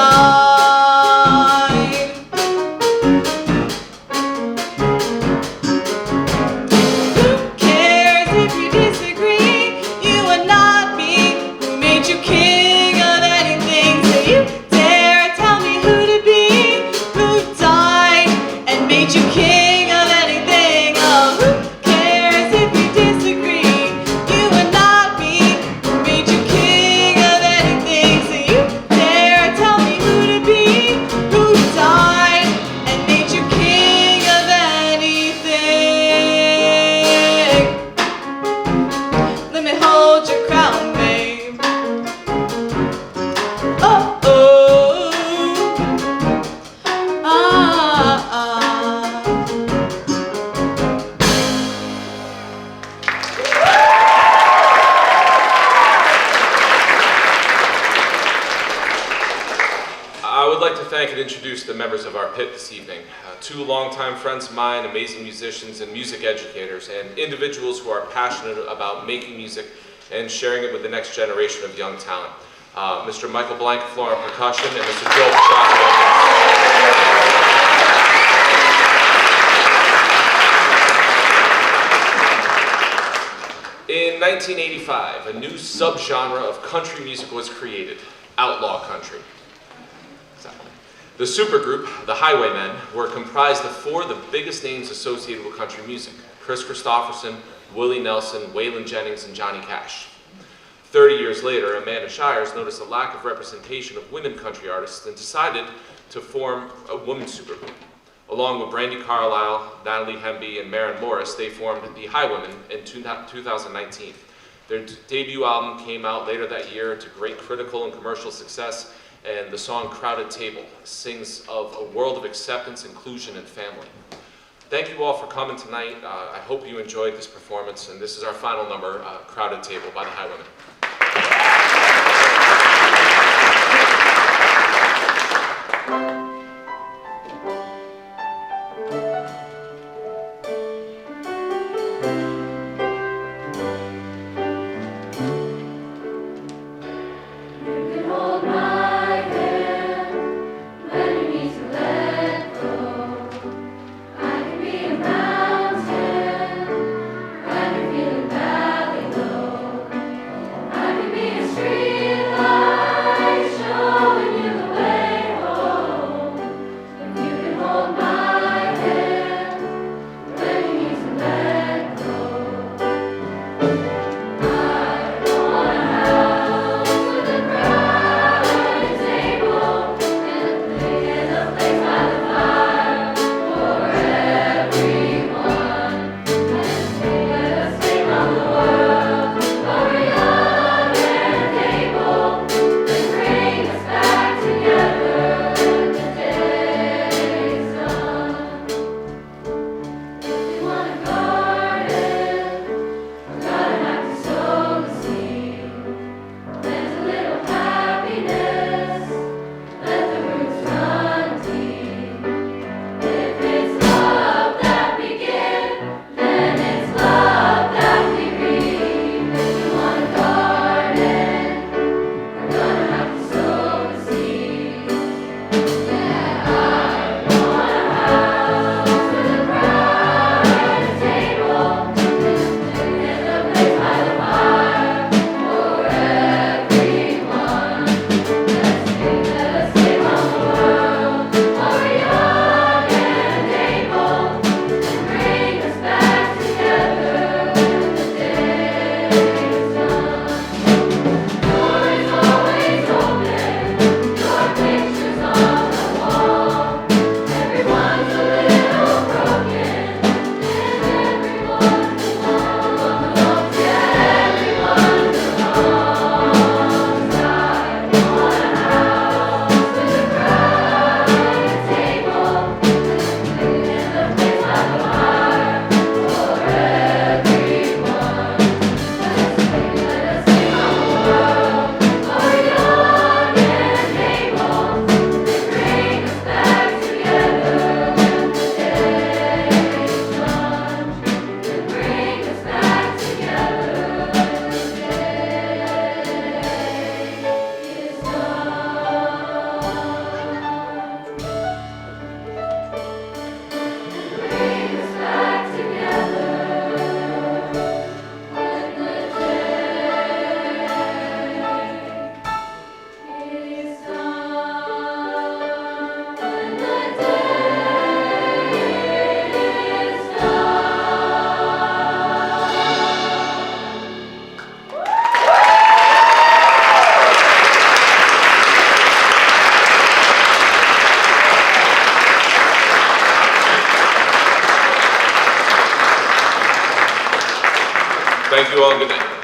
Who cares if you disagree? You are not me. Who made you king of anything? So you dare tell me who to be? Who died and made you king of anything? Oh, who cares if you disagree? You are not me. Who made you king of anything? So you dare tell me who to be? Who died and made you king of anything? Let me hold your crown, babe. Oh, oh, ah, ah. I would like to thank and introduce the members of our pit this evening. Two longtime friends of mine, amazing musicians and music educators, and individuals who are passionate about making music and sharing it with the next generation of young talent. Mr. Michael Blankaflor on percussion and Mr. Joel Pachacco on bass. In 1985, a new subgenre of country music was created, outlaw country. The supergroup, the Highwaymen, were comprised of four of the biggest names associated with country music: Chris Christopherson, Willie Nelson, Waylon Jennings, and Johnny Cash. 30 years later, Amanda Shires noticed a lack of representation of women country artists and decided to form a women's supergroup. Along with Brandi Carlile, Natalie Hemby, and Maren Morris, they formed the Highwaymen in 2019. Their debut album came out later that year to great critical and commercial success, and the song Crowded Table sings of a world of acceptance, inclusion, and family. Thank you all for coming tonight. I hope you enjoyed this performance, and this is our final number, Crowded Table by the Highwaymen. I Thank you all, and good night.